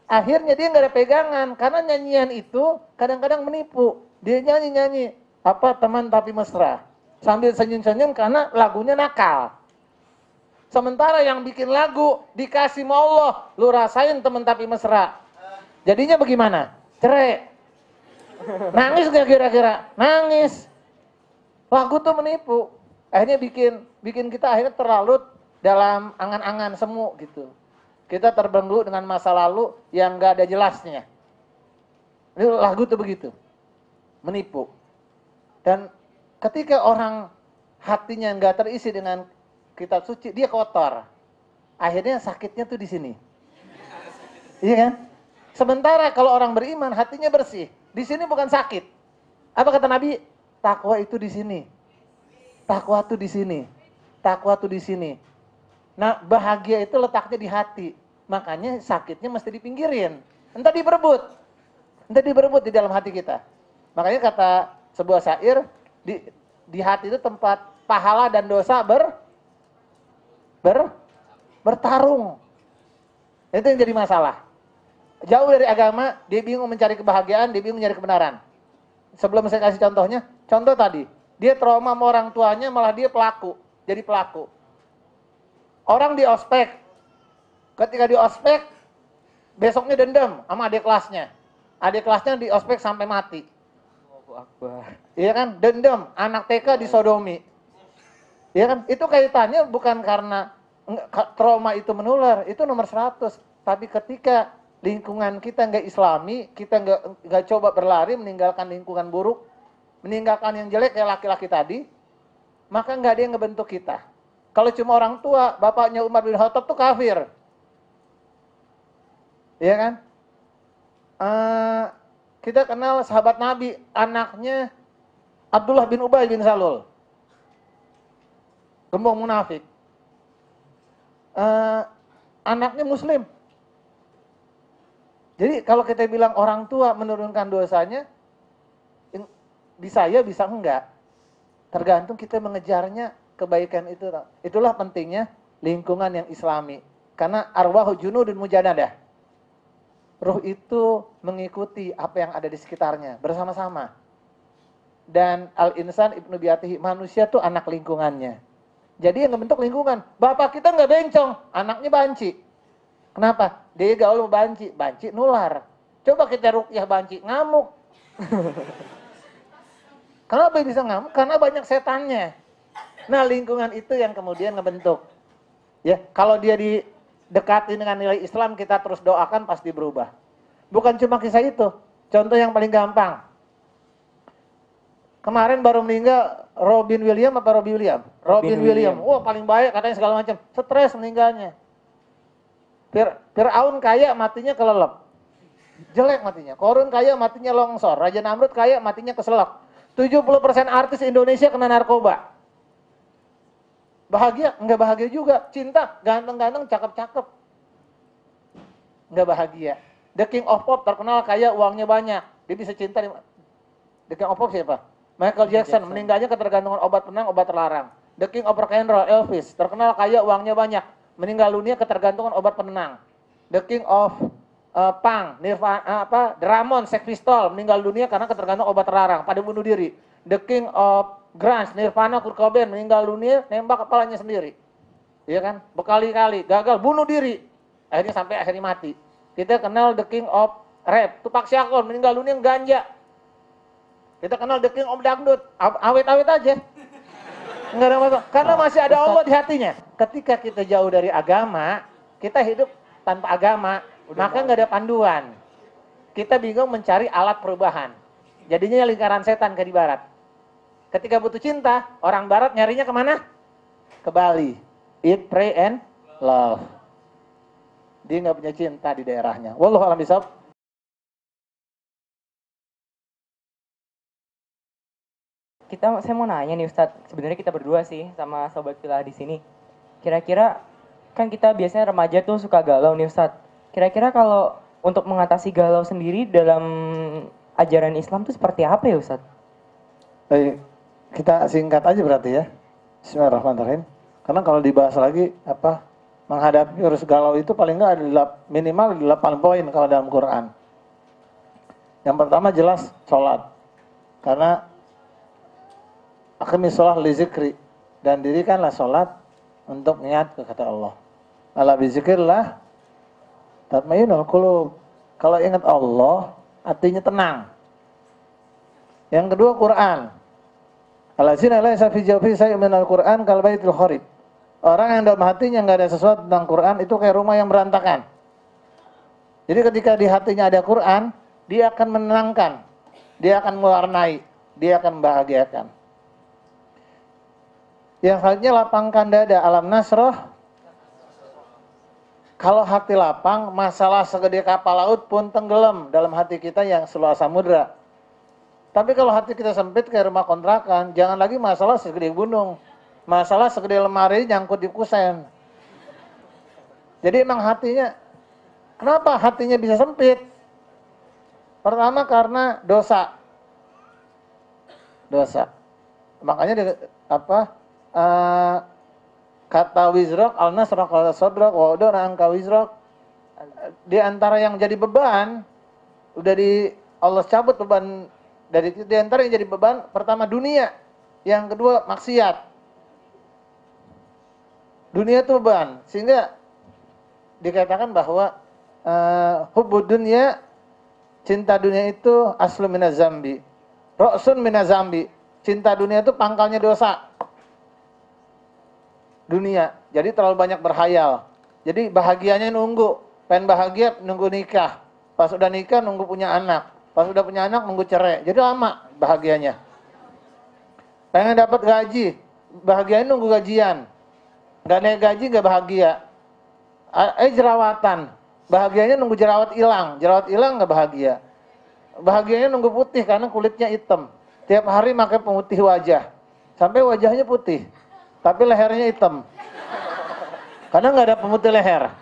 Akhirnya dia nggak ada pegangan. Karena nyanyian itu kadang-kadang menipu. Dia nyanyi-nyanyi. Teman tapi mesra. Sambil senyum-senyum karena lagunya nakal. Sementara yang bikin lagu dikasih sama Allah. Lu rasain teman tapi mesra. Jadinya bagaimana? Cerai. Nangis gak kira-kira? Nangis. Lagu tuh menipu. Akhirnya bikin kita akhirnya terlalu dalam angan-angan semu gitu. Kita terbelenggu dengan masa lalu yang gak ada jelasnya. Ini lagu tuh begitu. Menipu. Dan ketika orang hatinya gak terisi dengan kitab suci, dia kotor. Akhirnya sakitnya tuh di sini. Iya kan? Sementara kalau orang beriman hatinya bersih, di sini bukan sakit. Apa kata Nabi? Takwa itu di sini. Takwa tuh di sini. Takwa tuh di sini. Nah, bahagia itu letaknya di hati. Makanya sakitnya mesti dipinggirin. Entah diberebut. Entah diberebut di dalam hati kita. Makanya kata sebuah syair, di hati itu tempat pahala dan dosa bertarung. Itu yang jadi masalah. Jauh dari agama, dia bingung mencari kebahagiaan, dia bingung mencari kebenaran. Sebelum saya kasih contohnya, contoh tadi, dia trauma sama orang tuanya, malah dia pelaku, jadi pelaku. Orang di ospek, Ketika di ospek, besoknya dendam sama adik kelasnya. Adik kelasnya di ospek sampai mati. Allahu Akbar. Iya kan? Dendam, anak TK disodomi. Iya kan? Itu kaitannya bukan karena trauma itu menular, itu nomor 100. Tapi ketika lingkungan kita nggak islami, kita nggak coba berlari meninggalkan lingkungan buruk, meninggalkan yang jelek kayak laki-laki tadi, maka nggak ada yang ngebentuk kita. Kalau cuma orang tua, bapaknya Umar bin Khattab tuh kafir. Iya kan? Kita kenal sahabat Nabi, anaknya Abdullah bin Ubay bin Salul. Gembong munafik. Anaknya muslim. Jadi kalau kita bilang orang tua menurunkan dosanya, bisa ya bisa enggak. Tergantung kita mengejarnya kebaikan itu. Itulah pentingnya lingkungan yang islami. Karena arwahu junudun mujanadah. Ruh itu mengikuti apa yang ada di sekitarnya bersama-sama. Dan al-insan ibnu biatihi, manusia tuh anak lingkungannya. Jadi yang ngebentuk lingkungan. Bapak kita nggak bencong, anaknya banci. Kenapa? Dia gaul banci, banci nular. Coba kita ruqyah banci, ngamuk. Kenapa bisa ngamuk? Karena banyak setannya. Nah, lingkungan itu yang kemudian ngebentuk. Ya, kalau dia didekati dengan nilai Islam, kita terus doakan pasti berubah. Bukan cuma kisah itu. Contoh yang paling gampang. Kemarin baru meninggal Robin Williams apa Robbie Williams? Robin Williams. Wah, paling baik katanya segala macam. Stres meninggalnya. Fir'aun kaya matinya kelelep. Jelek matinya. Korun kaya matinya longsor. Raja Namrud kaya matinya keselak. 70% artis Indonesia kena narkoba. Bahagia? Enggak bahagia juga. Cinta? Ganteng-ganteng, cakep-cakep. Enggak bahagia. The King of Pop terkenal kaya, uangnya banyak. Dia bisa cinta. The King of Pop siapa? Michael Jackson. Meninggalnya ketergantungan obat penang, obat terlarang. The King of Rock and Roll, Elvis. Terkenal kaya, uangnya banyak. Meninggal dunia ketergantungan obat penenang. The King of Punk, Nirvana, The Ramones, Sex Pistols. Meninggal dunia karena ketergantungan obat terlarang. Pada bunuh diri. The King of Grunge, Nirvana, Kurt Cobain. Meninggal dunia, nembak kepalanya sendiri. Iya kan? Berkali-kali. Gagal, bunuh diri. Akhirnya sampai akhirnya mati. Kita kenal The King of Rap. Tupac Shakur, meninggal dunia ganja. Kita kenal The King of Dangdut. Awet-awet aja. Enggak ada masalah. Karena masih ada Allah di hatinya. Ketika kita jauh dari agama, kita hidup tanpa agama, maka nggak ada panduan. Kita bingung mencari alat perubahan. Jadinya lingkaran setan ke di barat. Ketika butuh cinta, orang barat nyarinya kemana? Ke Bali. Eat, pray, and love. Dia nggak punya cinta di daerahnya. Wallahu a'lam bishawab. Saya mau nanya nih Ustadz, sebenarnya kita berdua sih sama sobat Filah di sini. Kira-kira kan kita biasanya remaja tuh suka galau nih Ustadz. Kira-kira kalau untuk mengatasi galau sendiri dalam ajaran Islam tuh seperti apa ya Ustadz? Baik, kita singkat aja berarti ya. Bismillahirrahmanirrahim. Karena kalau dibahas lagi menghadapi virus galau itu paling enggak ada minimal 8 poin kalau dalam Quran. Yang pertama jelas sholat. Karena aqimis sholah li zikri, dan dirikanlah sholat untuk niat ke kata Allah. Ala bizikrillah tatmainnul qulub. Kalau ingat Allah, hatinya tenang. Yang kedua Quran. Allazina laisa fi jawfi shay'un minal Quran kal baitil kharib. Orang yang dalam hatinya enggak ada sesuatu tentang Quran itu kayak rumah yang berantakan. Jadi ketika di hatinya ada Quran, dia akan menenangkan, dia akan mewarnai, dia akan membahagiakan. Yang selanjutnya lapangkan dada, alam nasroh. Kalau hati lapang, masalah segede kapal laut pun tenggelam dalam hati kita yang seluas samudra. Tapi kalau hati kita sempit kayak rumah kontrakan, jangan lagi masalah segede gunung. Masalah segede lemari nyangkut di kusen. Jadi emang hatinya, kenapa hatinya bisa sempit? Pertama karena dosa. Dosa. Makanya kata wizrok al-nasraq al-sadrak wa udana angka wizrok, di antara yang jadi beban udah Allah cabut beban dari itu. Di antara yang jadi beban pertama dunia, yang kedua maksiat. Dunia itu beban, sehingga dikatakan bahwa hubbud dunya, cinta dunia itu aslu minaz zambi, ra'sun minaz zambi. Cinta dunia itu pangkalnya dosa. Dunia. Jadi terlalu banyak berhayal. Jadi bahagianya nunggu. Pengen bahagia nunggu nikah. Pas udah nikah nunggu punya anak. Pas udah punya anak nunggu cerai. Jadi lama bahagianya. Pengen dapat gaji. Bahagianya nunggu gajian. Gak naik gaji gak bahagia. Jerawatan. Bahagianya nunggu jerawat hilang. Jerawat hilang gak bahagia. Bahagianya nunggu putih karena kulitnya hitam. Tiap hari pakai pemutih wajah. Sampai wajahnya putih. Tapi lehernya hitam. Karena nggak ada pemutih leher.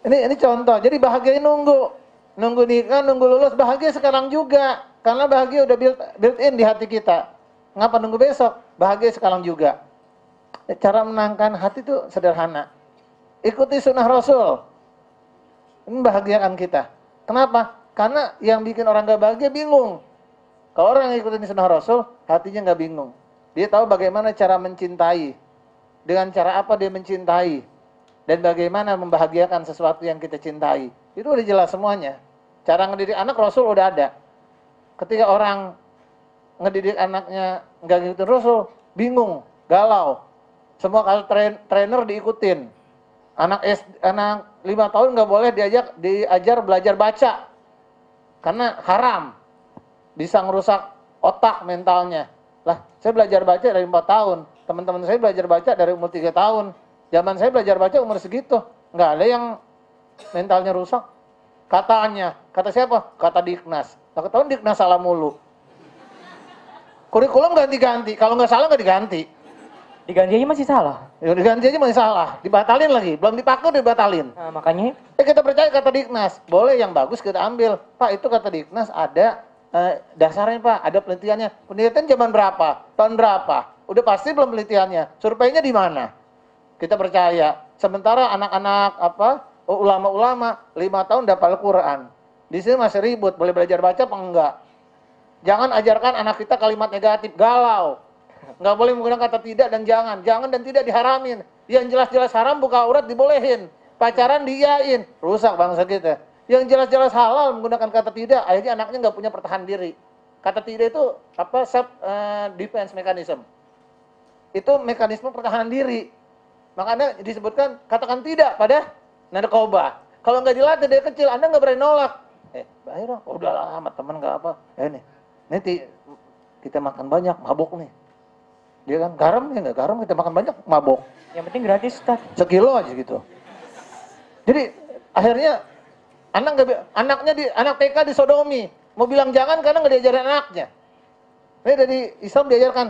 Ini contoh. Jadi bahagianya nunggu nikah, nunggu lulus, bahagia sekarang juga. Karena bahagia udah built in di hati kita. Ngapa nunggu besok? Bahagia sekarang juga. Cara menangkan hati itu sederhana. Ikuti sunnah Rasul. Ini bahagiakan kita. Kenapa? Karena yang bikin orang gak bahagia bingung. Kalau orang yang ikutin sunnah Rasul, hatinya gak bingung. Dia tahu bagaimana cara mencintai. Dengan cara apa dia mencintai. Dan bagaimana membahagiakan sesuatu yang kita cintai. Itu udah jelas semuanya. Cara ngedidik anak Rasul udah ada. Ketika orang ngedidik anaknya nggak ngikutin Rasul, bingung, galau. Semua kalau trainer diikutin. Anak 5 tahun nggak boleh diajar belajar baca. Karena haram. Bisa ngerusak otak mentalnya. Lah, saya belajar baca dari 4 tahun. Teman-teman saya belajar baca dari umur 3 tahun. Zaman saya belajar baca umur segitu. Nggak ada yang mentalnya rusak. Katanya. Kata siapa? Kata Diknas. Nah, ketahuan Diknas salah mulu. Kurikulum ganti-ganti. Kalau nggak salah nggak diganti. Diganti aja masih salah. Ya, diganti aja masih salah. Dibatalin lagi. Belum dipakai dibatalin. Nah, makanya Kita percaya kata Diknas. Boleh yang bagus kita ambil. Pak, itu kata Diknas ada dasarnya Pak. Ada penelitiannya. Penelitian zaman berapa? Tahun berapa? Udah pasti belum penelitiannya. Surveinya di mana? Kita percaya. Sementara anak-anak ulama-ulama 5 tahun udah hafal Quran. Di sini masih ribut. Boleh belajar baca apa enggak? Jangan ajarkan anak kita kalimat negatif. Galau. Nggak boleh menggunakan kata tidak dan jangan. Jangan dan tidak diharamin. Yang jelas-jelas haram buka aurat dibolehin. Pacaran diiyain. Rusak bangsa kita. Yang jelas-jelas halal menggunakan kata tidak. Akhirnya anaknya nggak punya pertahanan diri. Kata tidak itu self defense mechanism. Itu mekanisme pertahanan diri. Makanya disebutkan katakan tidak pada narkoba. Kalau nggak dilatih dari kecil, Anda nggak berani nolak. Bahaya dong. Udah lama teman nggak apa. Nih kita makan banyak, mabok nih. Dia kan garam ya nggak garam kita makan banyak mabok. yang penting gratis, Ustaz. Sekilo aja gitu. Jadi akhirnya anak TK disodomi. Mau bilang jangan karena nggak diajarin anaknya. Ini dari Islam diajarkan.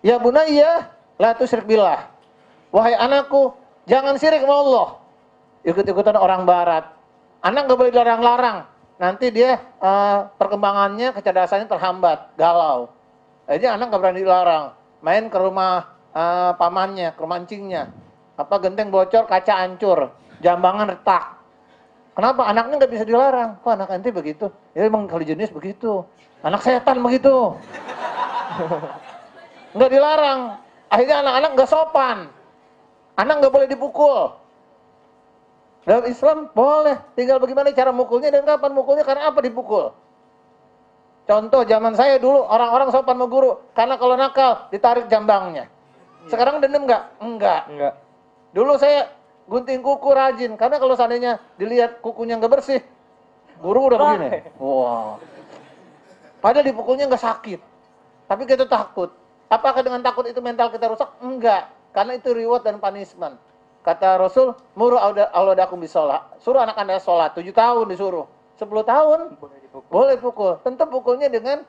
Ya bunayya la tusyrik billah. Wahai anakku, jangan syirik sama Allah. Ikut-ikutan orang barat. Anak nggak boleh dilarang-larang. Nanti dia perkembangannya, kecerdasannya terhambat, galau. Jadi anak nggak berani dilarang. Main ke rumah pamannya, ke rumah encingnya. Genteng bocor, kaca hancur, jambangan retak. Kenapa? Anaknya nggak bisa dilarang. Kok anak ente begitu? Ya emang kali jenis begitu. Anak setan begitu. Nggak dilarang. Akhirnya anak-anak nggak sopan. Anak nggak boleh dipukul. Dalam Islam boleh. Tinggal bagaimana cara mukulnya dan kapan mukulnya, karena apa dipukul. Contoh zaman saya dulu orang-orang sopan sama guru. Karena kalau nakal ditarik jambangnya. Sekarang dendam nggak? Enggak. Dulu saya gunting kuku rajin. Karena kalau seandainya dilihat kukunya nggak bersih, guru udah begini. Wow. Padahal dipukulnya nggak sakit. Tapi kita takut. Apakah dengan takut itu mental kita rusak? Enggak. Karena itu reward dan punishment. Kata Rasul, muru auladakum bisolat. Suruh anak Anda sholat. 7 tahun disuruh. 10 tahun boleh pukul. Tentu pukulnya dengan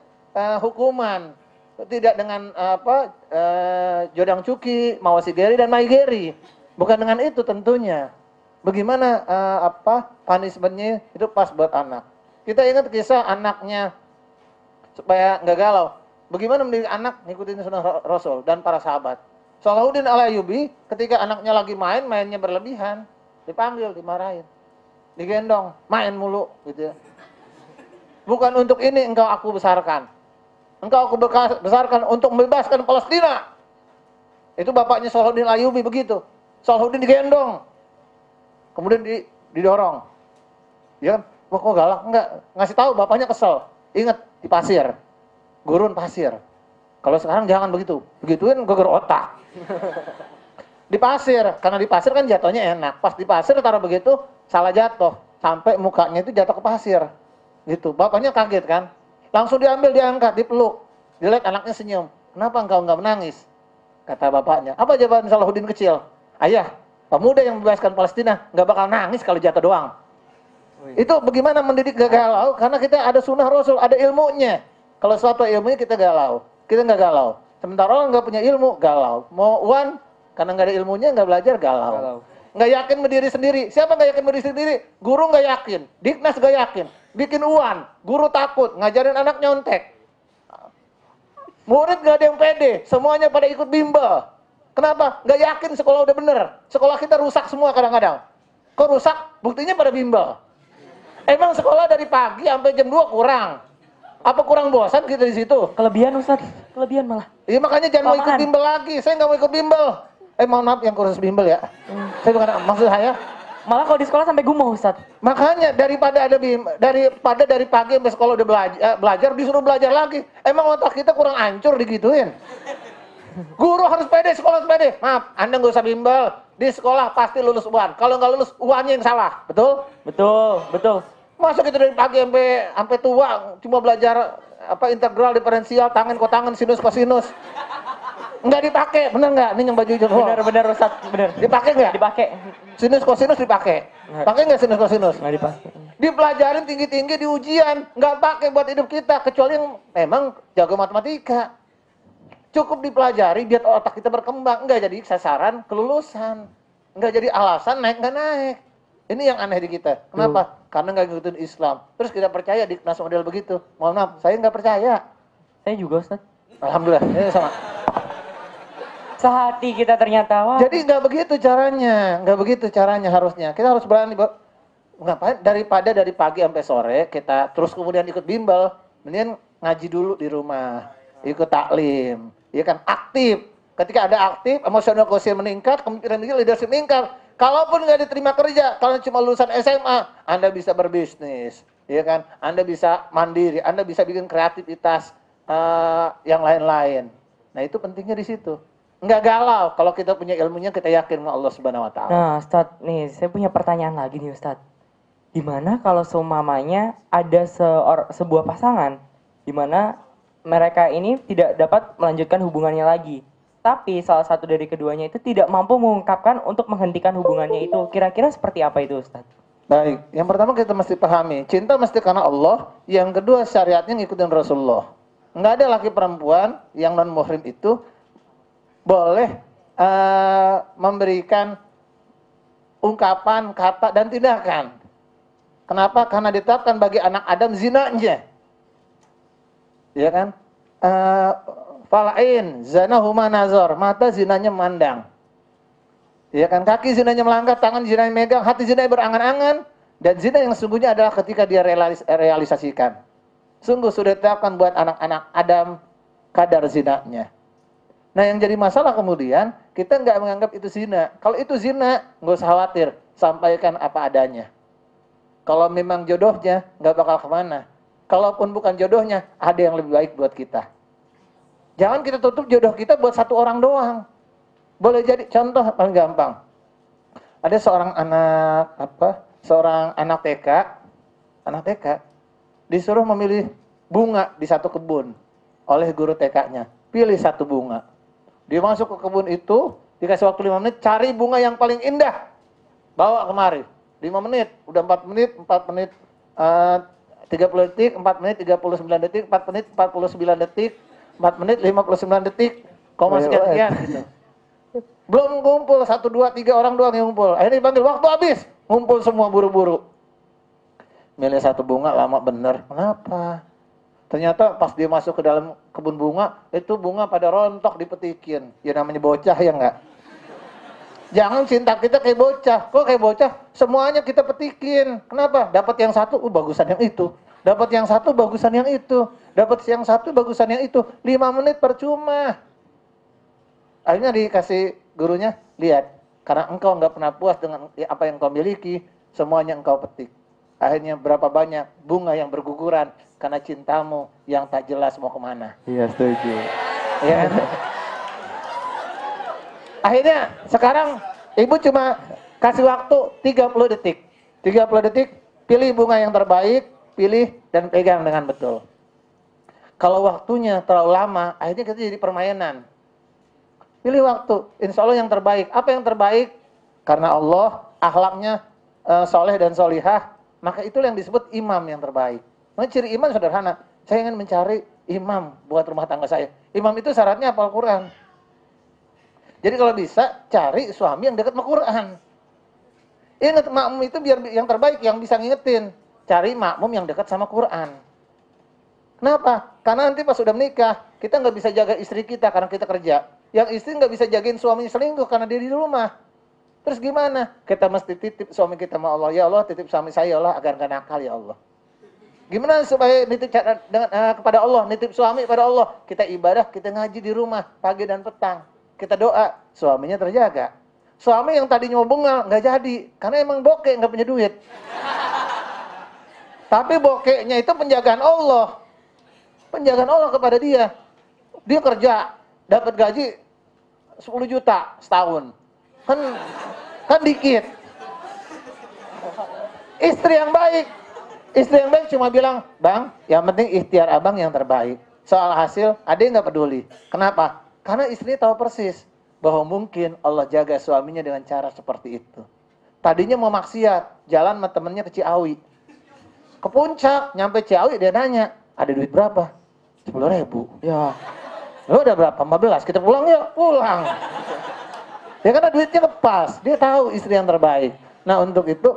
hukuman. Tidak dengan jodang cuki, mawasigeri dan maigeri. Bukan dengan itu tentunya. Bagaimana punishmentnya itu pas buat anak. Kita ingat kisah anaknya supaya nggak galau. Bagaimana mendidik anak ngikutin sunnah Rasul dan para sahabat. Salahuddin Al-Ayyubi ketika anaknya lagi mainnya berlebihan, dipanggil, dimarahin, digendong, main mulu gitu ya. Bukan untuk ini engkau aku besarkan. Engkau aku besarkan untuk membebaskan Palestina. Itu bapaknya Salahuddin Al-Ayyubi begitu. Salahuddin digendong, kemudian didorong. Ya kan? Wah kok galak? Enggak. Ngasih tahu bapaknya kesel. Ingat, di pasir. Gurun pasir. Kalau sekarang jangan begitu. Begituin geger otak. Di pasir, karena di pasir kan jatuhnya enak. Pas di pasir taruh begitu, salah jatuh. Sampai mukanya itu jatuh ke pasir. Gitu. Bapaknya kaget kan. Langsung diambil, diangkat, dipeluk. Dilihat anaknya senyum. Kenapa engkau enggak menangis? Kata bapaknya. Apa jawaban Salahuddin kecil? Ayah, pemuda yang membebaskan Palestina nggak bakal nangis kalau jatuh doang. Itu bagaimana mendidik gak galau? Karena kita ada sunnah Rasul, ada ilmunya. Kalau suatu ilmunya kita galau, kita nggak galau. Sementara orang nggak punya ilmu, galau. Mau uan, karena nggak ada ilmunya, nggak belajar, galau. Nggak yakin berdiri sendiri. Siapa nggak yakin berdiri sendiri? Guru nggak yakin, Diknas nggak yakin. Bikin uan, guru takut, ngajarin anak nyontek. Murid nggak ada yang pede, semuanya pada ikut bimbel. Kenapa? Nggak yakin sekolah udah bener. Sekolah kita rusak semua kadang-kadang. Kok rusak? Buktinya pada bimbel. Emang sekolah dari pagi sampai jam 2 kurang? Apa kurang bosan kita di situ? Kelebihan Ustaz, kelebihan malah. Iya makanya jangan mau ikut Kelamaan. bimbel lagi. Saya nggak mau ikut bimbel. Mohon maaf yang kursus bimbel ya. Saya bukan maksud saya. Malah kalau di sekolah sampai gumoh Ustaz. Makanya daripada dari pagi sampai sekolah udah belajar disuruh belajar lagi. Emang otak kita kurang hancur digituin. Guru harus pede, sekolah harus pede. Maaf, Anda nggak usah bimbel. Di sekolah pasti lulus UAN. Kalau nggak lulus, UAN-nya yang salah. Betul? Betul, betul. Masa kita dari pagi sampai tua cuma belajar integral, diferensial, tangen kotangen, sinus kosinus. Nggak dipakai, bener nggak? Ini yang baju hijau. Benar Ustaz, benar. Dipakai nggak? Dipakai. Sinus kosinus dipakai. Pakai nggak sinus kosinus? Nggak dipakai. Dipelajarin tinggi-tinggi di ujian, nggak pakai buat hidup kita kecuali yang memang jago matematika. Cukup dipelajari biar otak kita berkembang, nggak jadi sasaran kelulusan, nggak jadi alasan naik nggak naik. Ini yang aneh di kita. Kenapa? Karena nggak ngikutin Islam. Terus kita percaya Diknas model begitu. Mohon maaf, saya nggak percaya. Saya juga Ustaz. Alhamdulillah, ini sama. Sehati kita ternyata. Wah. Jadi nggak begitu caranya harusnya. Kita harus berani, ngapain daripada dari pagi sampai sore kita terus kemudian ikut bimbel, mendingan ngaji dulu di rumah, ikut taklim, ya kan aktif. Ketika ada aktif, emosional quotient meningkat, kemungkinan leadership meningkat. Kalaupun nggak diterima kerja, kalau cuma lulusan SMA, Anda bisa berbisnis, ya kan? Anda bisa mandiri, Anda bisa bikin kreativitas yang lain-lain. Nah itu pentingnya di situ. Nggak galau kalau kita punya ilmunya, kita yakin sama Allah Subhanahu Wa Taala. Nah, Ustaz, nih saya punya pertanyaan lagi nih Ustaz. Gimana kalau seumpamanya ada sebuah pasangan di mana mereka ini tidak dapat melanjutkan hubungannya lagi, tapi salah satu dari keduanya itu tidak mampu mengungkapkan untuk menghentikan hubungannya itu. Kira-kira seperti apa itu Ustaz? Baik, yang pertama kita mesti pahami, cinta mesti karena Allah. Yang kedua syariatnya ngikutin Rasulullah. Nggak ada laki perempuan yang non muhrim itu boleh memberikan ungkapan, kata, dan tindakan. Kenapa? Karena ditetapkan bagi anak Adam zinanya. Ya kan? Fal'ain, zanahuma nazar. Mata zinanya memandang. Ya kan? Kaki zinanya melangkah, tangan zinanya megang, hati zinanya berangan-angan. Dan zina yang sesungguhnya adalah ketika dia realisasikan. Sungguh sudah ditetapkan buat anak-anak Adam kadar zinanya. Nah yang jadi masalah kemudian, kita nggak menganggap itu zina. Kalau itu zina, nggak usah khawatir. Sampaikan apa adanya. Kalau memang jodohnya, nggak bakal kemana. Kalaupun bukan jodohnya, ada yang lebih baik buat kita. Jangan kita tutup jodoh kita buat satu orang doang. Boleh jadi, contoh paling gampang. Ada seorang anak TK, disuruh memilih bunga di satu kebun oleh guru TK-nya. Pilih satu bunga. Dia masuk ke kebun itu, dikasih waktu 5 menit, cari bunga yang paling indah. Bawa kemari. 5 menit, udah 4 menit, 30 detik, 4 menit 39 detik, 4 menit 49 detik, 4 menit 59 detik, koma sekian gitu. Belum ngumpul, 1, 2, 3 orang doang yang ngumpul. Akhirnya dipanggil, waktu habis. Ngumpul semua buru-buru. Milih satu bunga lama bener. Kenapa? Ternyata pas dia masuk ke dalam kebun bunga, itu bunga pada rontok dipetikin. Ya namanya bocah ya enggak? Jangan cinta kita kayak bocah. Kok kayak bocah? Semuanya kita petikin. Kenapa? Dapat yang satu, bagusan yang itu. Dapat yang satu, bagusan yang itu. Dapat yang satu, bagusan yang itu. 5 menit percuma. Akhirnya dikasih gurunya, lihat. Karena engkau nggak pernah puas dengan apa yang kau miliki, semuanya engkau petik. Akhirnya berapa banyak bunga yang berguguran karena cintamu yang tak jelas mau kemana. Iya, setuju. Ya kan? Akhirnya sekarang ibu cuma kasih waktu 30 detik. 30 detik, pilih bunga yang terbaik, pilih dan pegang dengan betul. Kalau waktunya terlalu lama, akhirnya kita jadi permainan. Pilih waktu, insya Allah yang terbaik. Apa yang terbaik? Karena Allah, akhlaknya soleh dan solihah, maka itulah yang disebut imam yang terbaik. Nah, ciri imam sederhana. Saya ingin mencari imam buat rumah tangga saya. Imam itu syaratnya hafal Quran. Jadi kalau bisa, cari suami yang dekat sama Quran. Ingat, makmum itu biar yang terbaik, yang bisa ngingetin. Cari makmum yang dekat sama Quran. Kenapa? Karena nanti pas sudah menikah, kita nggak bisa jaga istri kita karena kita kerja. Yang istri nggak bisa jagain suaminya selingkuh karena dia di rumah. Terus gimana? Kita mesti titip suami kita sama Allah. Ya Allah, titip suami saya ya Allah agar nggak nakal ya Allah. Gimana supaya nitip dengan kepada Allah, nitip suami pada Allah? Kita ibadah, kita ngaji di rumah pagi dan petang. Kita doa, suaminya terjaga. Suami yang tadinya mau bungal nggak jadi, karena emang bokeh nggak punya duit. Tapi bokehnya itu penjagaan Allah. Penjagaan Allah kepada dia. Dia kerja, dapat gaji 10 juta setahun. Kan dikit. Istri yang baik cuma bilang, "Bang, yang penting ikhtiar abang yang terbaik. Soal hasil, adek nggak peduli." Kenapa? Karena istrinya tahu persis bahwa mungkin Allah jaga suaminya dengan cara seperti itu. Tadinya mau maksiat, jalan sama temennya ke Ciawi. Ke puncak, nyampe Ciawi dia nanya, "Ada duit berapa?" 10.000. Ya. Lo udah berapa? 15. Kita pulang yuk. Pulang. Ya karena duitnya lepas. Dia tahu istri yang terbaik. Nah untuk itu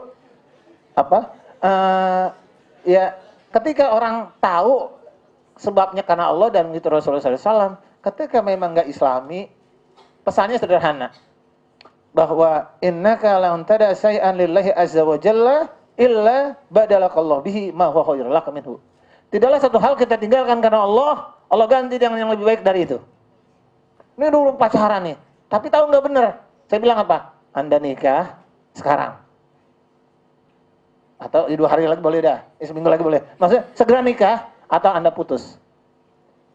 apa? Ya ketika orang tahu sebabnya karena Allah dan itu Rasulullah SAW. Ketika memang nggak Islami, pesannya sederhana. Bahwa innaka la tada syai'an lillahi azza wa jalla illa badalakallahu bihi ma huwa khairul laka minhu. Tidaklah satu hal kita tinggalkan karena Allah, Allah ganti dengan yang lebih baik dari itu. Ini dulu pacaran nih, tapi tahu nggak bener. Saya bilang apa? Anda nikah sekarang. Atau di 2 hari lagi boleh dah, seminggu lagi boleh. Maksudnya segera nikah atau Anda putus.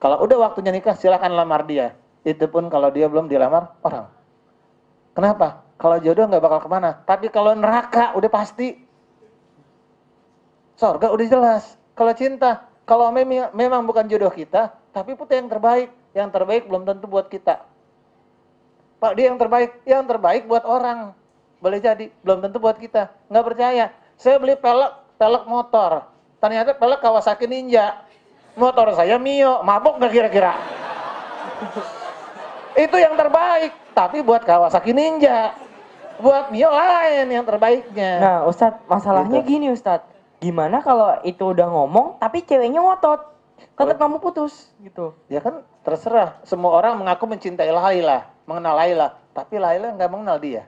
Kalau udah waktunya nikah, silakan lamar dia. Itu pun kalau dia belum dilamar orang. Kenapa? Kalau jodoh nggak bakal kemana. Tapi kalau neraka udah pasti. Surga udah jelas. Kalau cinta, kalau memang bukan jodoh kita, tapi putus yang terbaik belum tentu buat kita. Pak, dia yang terbaik buat orang. Boleh jadi, belum tentu buat kita. Nggak percaya. Saya beli pelek motor. Ternyata pelek Kawasaki Ninja. Motor saya Mio, mabuk nggak kira-kira? Itu yang terbaik, tapi buat Kawasaki Ninja. Buat Mio lain yang terbaiknya. Nah, Ustadz, masalahnya Gitu. gini Ustadz. Gimana kalau itu udah ngomong tapi ceweknya ngotot? Tetap kamu putus gitu. Ya kan terserah. Semua orang mengaku mencintai Laila, mengenal Laila, tapi Laila nggak mengenal dia.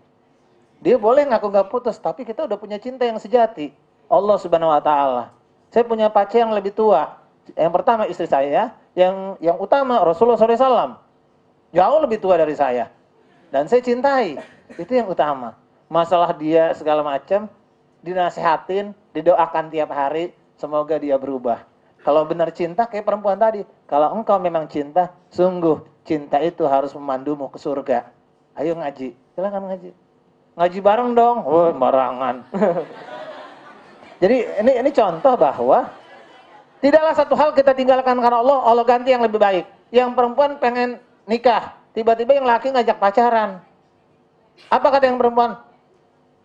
Dia boleh ngaku nggak putus, tapi kita udah punya cinta yang sejati. Allah Subhanahu Wa Taala. Saya punya pacar yang lebih tua. Yang pertama istri saya, yang utama Rasulullah SAW. Jauh lebih tua dari saya. Dan saya cintai. Itu yang utama. Masalah dia segala macam, dinasehatin, didoakan tiap hari, semoga dia berubah. Kalau benar cinta kayak perempuan tadi, kalau engkau memang cinta, sungguh cinta itu harus memandumu ke surga. Ayo ngaji, silakan ngaji. Ngaji bareng dong. Oh, barangan. Jadi ini contoh bahwa tidaklah satu hal kita tinggalkan karena Allah, Allah ganti yang lebih baik. Yang perempuan pengen nikah, tiba-tiba yang laki ngajak pacaran. Apa kata yang perempuan?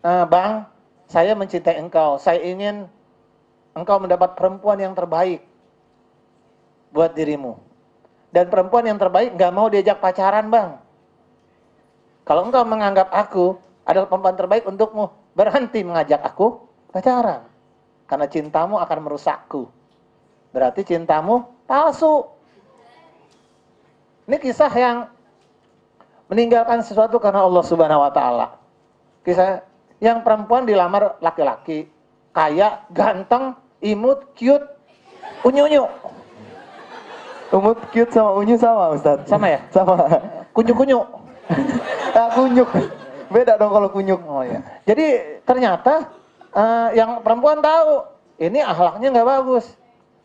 Bang, saya mencintai engkau, saya ingin engkau mendapat perempuan yang terbaik buat dirimu. Dan perempuan yang terbaik gak mau diajak pacaran, Bang. Kalau engkau menganggap aku adalah perempuan terbaik untukmu, berhenti mengajak aku pacaran. Karena cintamu akan merusakku. Berarti cintamu palsu. Ini kisah yang meninggalkan sesuatu karena Allah Subhanahu Wa Taala. Kisah yang perempuan dilamar laki-laki, kaya, ganteng, imut, cute, unyu-unyu. Umut cute sama unyu sama Ustadz? Sama ya? Sama. Kunyu-kunyu. Kunyuk. Beda dong kalau kunyuk. Oh ya. Jadi ternyata yang perempuan tahu ini akhlaknya nggak bagus.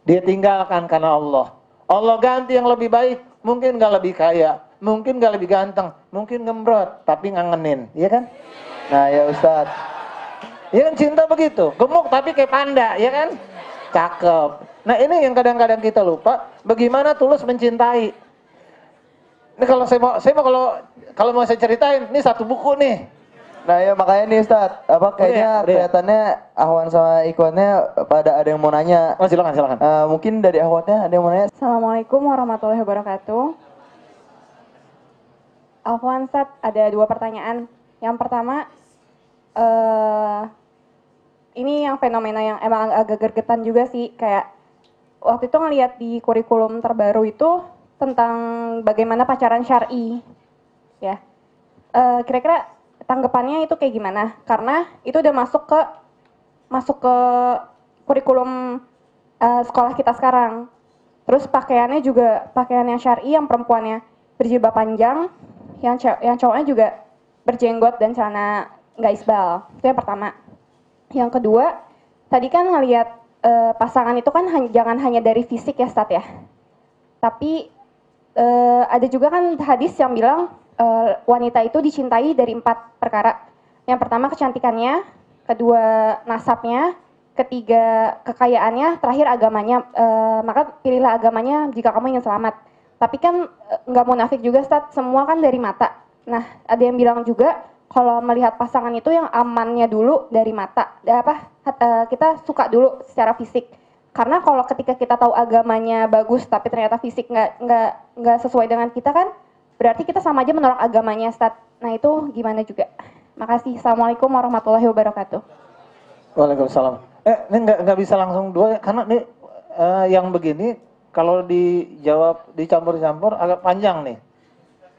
Dia tinggalkan karena Allah. Allah ganti yang lebih baik. Mungkin nggak lebih kaya, mungkin nggak lebih ganteng, mungkin gembrot, tapi ngangenin, iya kan? Nah ya Ustadz. Iya kan cinta begitu, gemuk tapi kayak panda, ya kan? Cakep. Nah ini yang kadang-kadang kita lupa, bagaimana tulus mencintai. Ini kalau saya mau kalau mau saya ceritain, ini satu buku nih. Nah ya makanya nih Ustadz, apa kayaknya Udah ya. kelihatannya Ahwan sama Ikhwannya pada ada yang mau nanya. Oh silakan. Mungkin dari Ahwannya ada yang mau nanya. Assalamualaikum warahmatullahi wabarakatuh. Afwan Ustadz, ada 2 pertanyaan. Yang pertama, ini yang fenomena yang emang agak gergetan juga sih. Kayak waktu itu ngeliat di kurikulum terbaru itu tentang bagaimana pacaran syar'i. Ya, kira-kira tanggapannya itu kayak gimana? Karena itu udah masuk ke kurikulum sekolah kita sekarang. Terus pakaiannya juga pakaian yang syar'i, yang perempuannya berjilbab panjang, yang cowoknya juga berjenggot dan celana nggak isbal. Itu yang pertama. Yang kedua, tadi kan ngelihat pasangan itu kan jangan hanya dari fisik ya Stat ya. Tapi ada juga kan hadis yang bilang wanita itu dicintai dari 4 perkara. Yang pertama kecantikannya, kedua nasabnya, ketiga kekayaannya, terakhir agamanya. Maka pilihlah agamanya jika kamu ingin selamat. Tapi kan nggak munafik juga Stat, semua kan dari mata. Nah ada yang bilang juga kalau melihat pasangan itu yang amannya dulu dari mata. Kita suka dulu secara fisik. Karena kalau ketika kita tahu agamanya bagus tapi ternyata fisik nggak sesuai dengan kita kan, berarti kita sama aja menolak agamanya Stat. Nah itu gimana juga? Makasih. Assalamualaikum warahmatullahi wabarakatuh. Waalaikumsalam. Ini nggak bisa langsung dua karena nih yang begini kalau dijawab dicampur-campur agak panjang nih.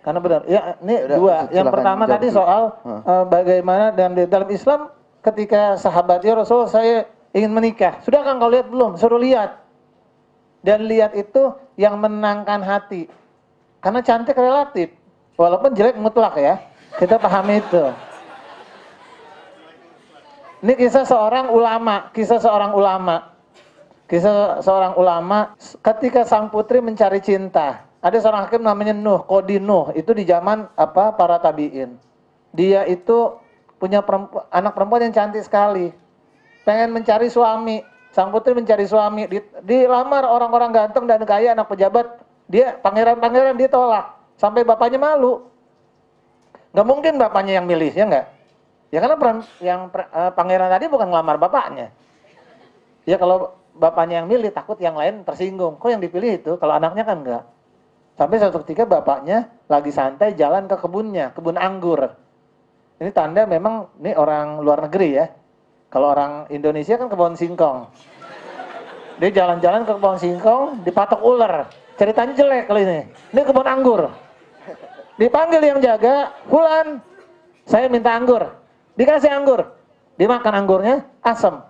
Karena benar, ya ini Udah, dua. Yang silakan pertama jawab tadi dulu. soal bagaimana dan dalam Islam ketika sahabat ya Rasul saya ingin menikah. Sudah kan kau lihat belum? Suruh lihat. Dan lihat itu yang menenangkan hati. Karena cantik relatif. Walaupun jelek mutlak ya. Kita pahami itu. Ini kisah seorang ulama. Kisah seorang ulama ketika sang putri mencari cinta. Ada seorang hakim namanya Nuh, Qadi Nuh, itu di zaman para tabi'in. Dia itu punya anak perempuan yang cantik sekali. Pengen mencari suami. Sang putri mencari suami, dilamar orang-orang ganteng dan kaya, anak pejabat. Dia pangeran-pangeran ditolak. Sampai bapaknya malu. Gak mungkin bapaknya yang milih, ya enggak? Ya karena pangeran tadi bukan ngelamar bapaknya. Ya kalau bapaknya yang milih, takut yang lain tersinggung. Kok yang dipilih itu? Kalau anaknya kan enggak. Sampai suatu ketika bapaknya lagi santai jalan ke kebunnya, kebun anggur. Ini tanda memang ini orang luar negeri ya. Kalau orang Indonesia kan kebun singkong. Dia jalan-jalan ke kebun singkong, dipatok ular. Ceritanya jelek kali ini. Ini kebun anggur. Dipanggil yang jaga, Fulan, saya minta anggur. Dikasih anggur. Dimakan anggurnya, asam.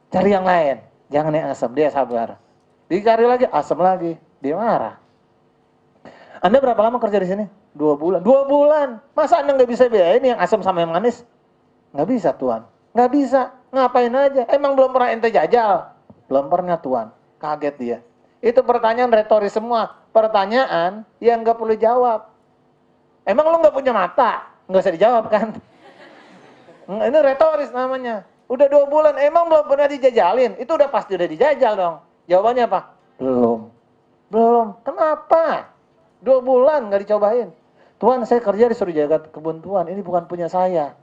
Cari yang lain. Jangan yang asam, dia sabar. Dicari lagi, asam lagi. Dia marah. Anda berapa lama kerja di sini? 2 bulan. 2 bulan. Masa Anda nggak bisa bedain yang asam sama yang manis? Nggak bisa, Tuan. Nggak bisa. Ngapain aja? Emang belum pernah ente jajal? Belum pernah, Tuan. Kaget dia. Itu pertanyaan retoris semua. Pertanyaan yang nggak perlu jawab. Emang lu nggak punya mata? Nggak usah dijawab kan? Ini retoris namanya. Udah 2 bulan, emang belum pernah dijajalin? Itu udah pasti udah dijajal dong. Jawabannya apa? Belum. Kenapa? 2 bulan nggak dicobain. Tuhan, saya kerja disuruh jaga kebun Tuhan. Ini bukan punya saya.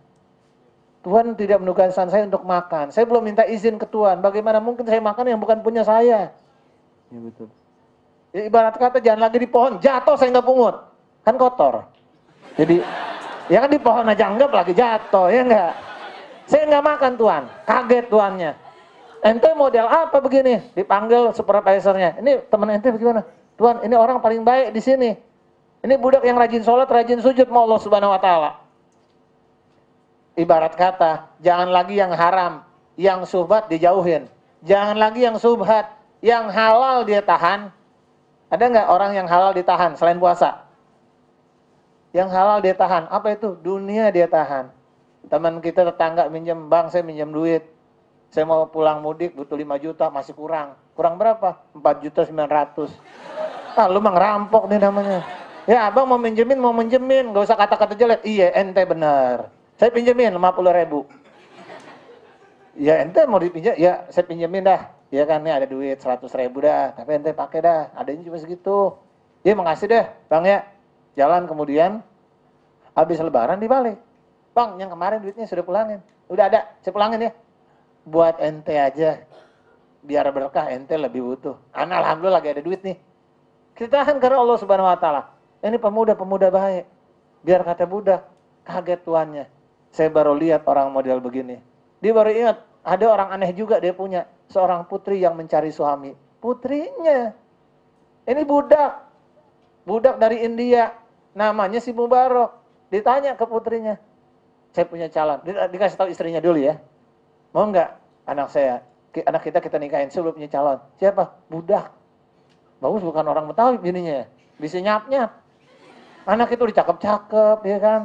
Tuhan tidak menugaskan saya untuk makan. Saya belum minta izin ke Tuhan. Bagaimana mungkin saya makan yang bukan punya saya? Ya betul. Ya, ibarat kata jangan lagi di pohon. Jatuh saya nggak pungut. Kan kotor. Jadi, ya kan di pohon aja anggap lagi jatuh. Ya enggak? Saya nggak makan Tuhan. Kaget Tuannya. Ente model apa begini? Dipanggil supervisornya. Ini teman ente bagaimana? Tuhan, ini orang paling baik di sini. Ini budak yang rajin sholat, rajin sujud sama Allah Subhanahu Wa Taala. Ibarat kata, jangan lagi yang haram, yang subhat dijauhin. Jangan lagi yang subhat, yang halal dia tahan. Ada nggak orang yang halal ditahan selain puasa? Yang halal dia tahan. Apa itu? Dunia dia tahan. Teman kita tetangga minjem, bang saya minjem duit. Saya mau pulang mudik butuh 5 juta, masih kurang. Kurang berapa? 4.900.000. Ah, lu mah ngerampok nih namanya. Ya abang mau minjemin, gak usah kata-kata jelek. Iya ente bener. Saya pinjemin 50.000. Ya ente mau dipinjam, ya saya pinjemin dah. Ya kan nih ada duit 100.000 dah. Tapi ente pakai dah, adanya cuma segitu. Ya makasih deh bang ya. Jalan kemudian, habis lebaran dibalik. Bang yang kemarin duitnya sudah pulangin. Udah ada, saya pulangin ya. Buat ente aja. Biar berkah ente lebih butuh. Ana alhamdulillah lagi ada duit nih. Kita tahan karena Allah Subhanahu wa taala. Ini pemuda-pemuda baik. Biar kata budak, kaget tuannya. Saya baru lihat orang model begini. Dia baru ingat, ada orang aneh juga dia punya. Seorang putri yang mencari suami. Putrinya. Ini budak. Budak dari India. Namanya si Mubarok. Ditanya ke putrinya. Saya punya calon. Dikasih tahu istrinya dulu ya. Mau enggak anak saya? Anak kita nikahin sebelum punya calon. Siapa? Budak. Bagus bukan orang Betawi bininya. Bisa nyap-nyap. Anak itu dicakep-cakep, ya kan.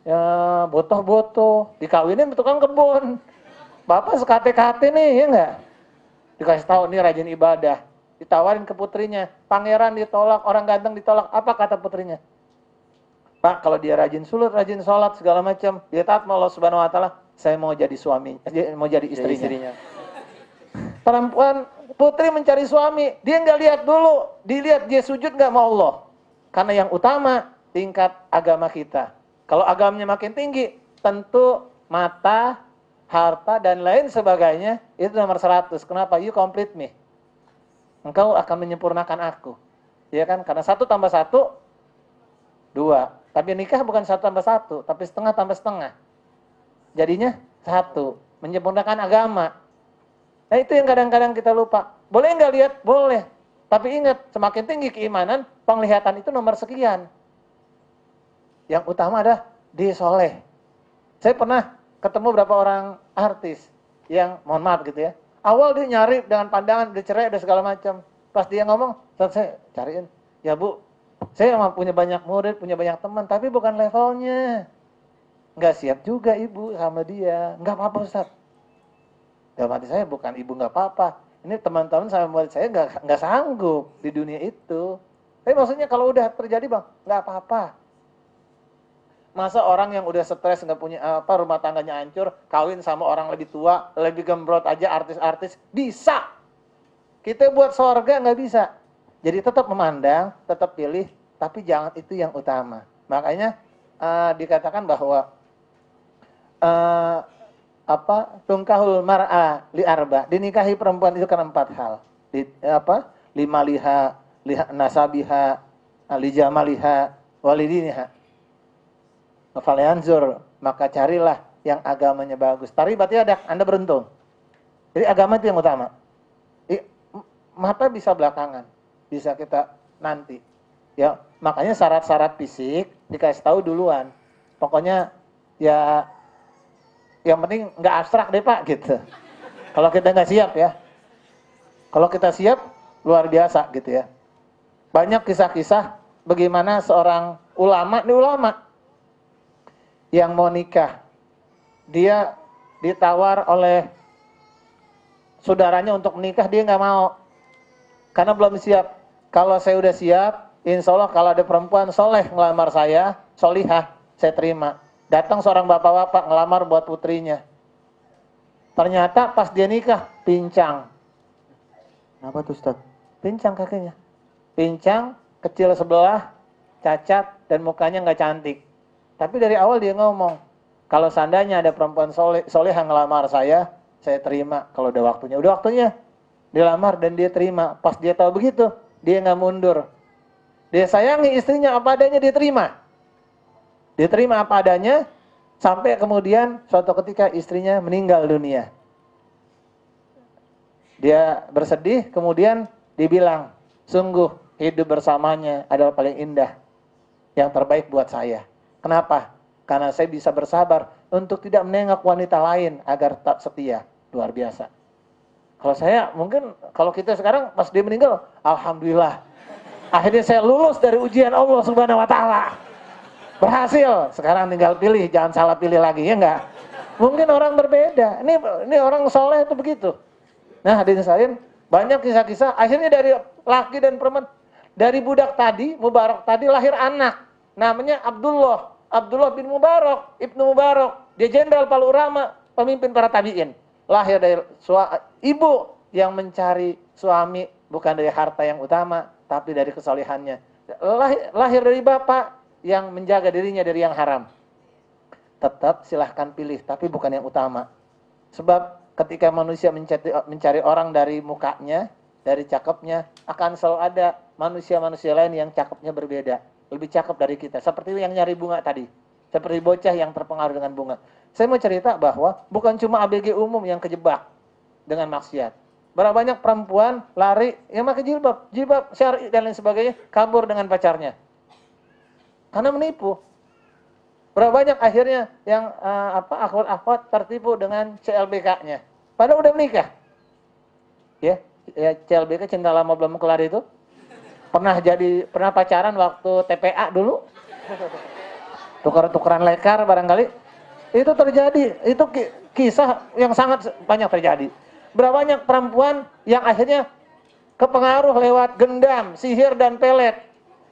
Ya, botoh-botoh. Dikawinin tukang kebun. Bapak sekate-kate nih, ya enggak? Dikasih tahu nih rajin ibadah. Ditawarin ke putrinya. Pangeran ditolak, orang ganteng ditolak. Apa kata putrinya? Pak, kalau dia rajin sulut, rajin sholat, segala macam. Dia taat sama Allah Subhanahu wa taala. Saya mau jadi suami, mau jadi istrinya. Perempuan putri mencari suami, dia nggak lihat dulu, dilihat dia sujud nggak mau Allah. Karena yang utama tingkat agama kita. Kalau agamanya makin tinggi, tentu mata, harta dan lain sebagainya itu nomor 100. Kenapa? You complete me. Engkau akan menyempurnakan aku. Ya kan? Karena 1 tambah 1 2. Tapi nikah bukan 1 tambah 1, tapi setengah tambah setengah. Jadinya 1. Menyempurnakan agama. Nah itu yang kadang-kadang kita lupa. Boleh nggak lihat? Boleh. Tapi ingat, semakin tinggi keimanan, penglihatan itu nomor sekian. Yang utama adalah dia soleh. Saya pernah ketemu beberapa orang artis yang, mohon maaf gitu ya. Awal dia nyari dengan pandangan, dia cerai, ada segala macam. Pas dia ngomong, saya cariin. Ya bu, saya emang punya banyak murid, punya banyak teman, tapi bukan levelnya. Nggak siap juga ibu sama dia. Nggak apa-apa Ustaz. Dalam hati saya bukan ibu nggak apa-apa. Ini teman-teman sama murid saya nggak sanggup di dunia itu. Tapi maksudnya kalau udah terjadi bang, nggak apa-apa. Masa orang yang udah stres nggak punya apa, rumah tangganya hancur, kawin sama orang lebih tua, lebih gembrot aja artis-artis bisa. Kita buat sorga nggak bisa. Jadi tetap memandang, tetap pilih, tapi jangan itu yang utama. Makanya dikatakan bahwa tungkahul mar'a li arba, dinikahi perempuan itu karena 4 hal. Lima liha nasabiha, li jamaliha, walidiniha. Falyanzur, maka carilah yang agamanya bagus. Tari berarti ada, Anda beruntung. Jadi agama itu yang utama. Mata bisa belakangan, bisa kita nanti. Ya, makanya syarat-syarat fisik dikasih tahu duluan. Pokoknya ya yang penting nggak abstrak deh Pak gitu. Kalau kita nggak siap ya. Kalau kita siap luar biasa gitu ya. Banyak kisah-kisah bagaimana seorang ulama yang mau nikah. Dia ditawar oleh saudaranya untuk menikah, dia nggak mau. Karena belum siap. Kalau saya udah siap, insya Allah kalau ada perempuan soleh ngelamar saya, solihah, saya terima. Datang seorang bapak-bapak ngelamar buat putrinya. Ternyata pas dia nikah, pincang. Kenapa tuh Ustaz? Pincang kakinya. Pincang, kecil sebelah, cacat, dan mukanya nggak cantik. Tapi dari awal dia ngomong, kalau seandainya ada perempuan solehah ngelamar saya terima kalau udah waktunya. Udah waktunya, dilamar dan dia terima. Pas dia tahu begitu, dia nggak mundur. Dia sayangi istrinya apa adanya, dia terima. Dia terima apa adanya, sampai kemudian suatu ketika istrinya meninggal dunia. Dia bersedih, kemudian dibilang, sungguh hidup bersamanya adalah paling indah, yang terbaik buat saya. Kenapa? Karena saya bisa bersabar untuk tidak menengok wanita lain agar tak setia. Luar biasa. Kalau saya mungkin, kalau kita sekarang pas dia meninggal, alhamdulillah. Akhirnya saya lulus dari ujian Allah Subhanahu wa taala. Berhasil, sekarang tinggal pilih, jangan salah pilih lagi, ya enggak? Mungkin orang berbeda, ini orang soleh itu begitu. Nah hadirin sekalian, banyak kisah-kisah, akhirnya dari laki dan perempuan, dari budak tadi, Mubarak tadi lahir anak, namanya Abdullah bin Mubarak, Ibnu Mubarak, dia jenderal paling utama, pemimpin para tabi'in. Lahir dari ibu yang mencari suami bukan dari harta yang utama, tapi dari kesolehannya. Lahir dari bapak yang menjaga dirinya dari yang haram. Tetap silahkan pilih, tapi bukan yang utama. Sebab ketika manusia mencari orang dari mukanya, dari cakepnya, akan selalu ada manusia-manusia lain yang cakepnya berbeda. Lebih cakep dari kita. Seperti yang nyari bunga tadi. Seperti bocah yang terpengaruh dengan bunga. Saya mau cerita bahwa bukan cuma ABG umum yang kejebak dengan maksiat. Berapa banyak perempuan lari yang pakai jilbab syar'i dan lain sebagainya, kabur dengan pacarnya. Karena menipu. Berapa banyak akhirnya yang akhwat tertipu dengan CLBK-nya. Padahal udah menikah. Ya CLBK cinta lama belum kelar itu. Pernah pacaran waktu TPA dulu. Tukar-tukaran lekar barangkali. Itu terjadi, itu kisah yang sangat banyak terjadi. Berapa banyak perempuan yang akhirnya kepengaruh lewat gendam, sihir dan pelet.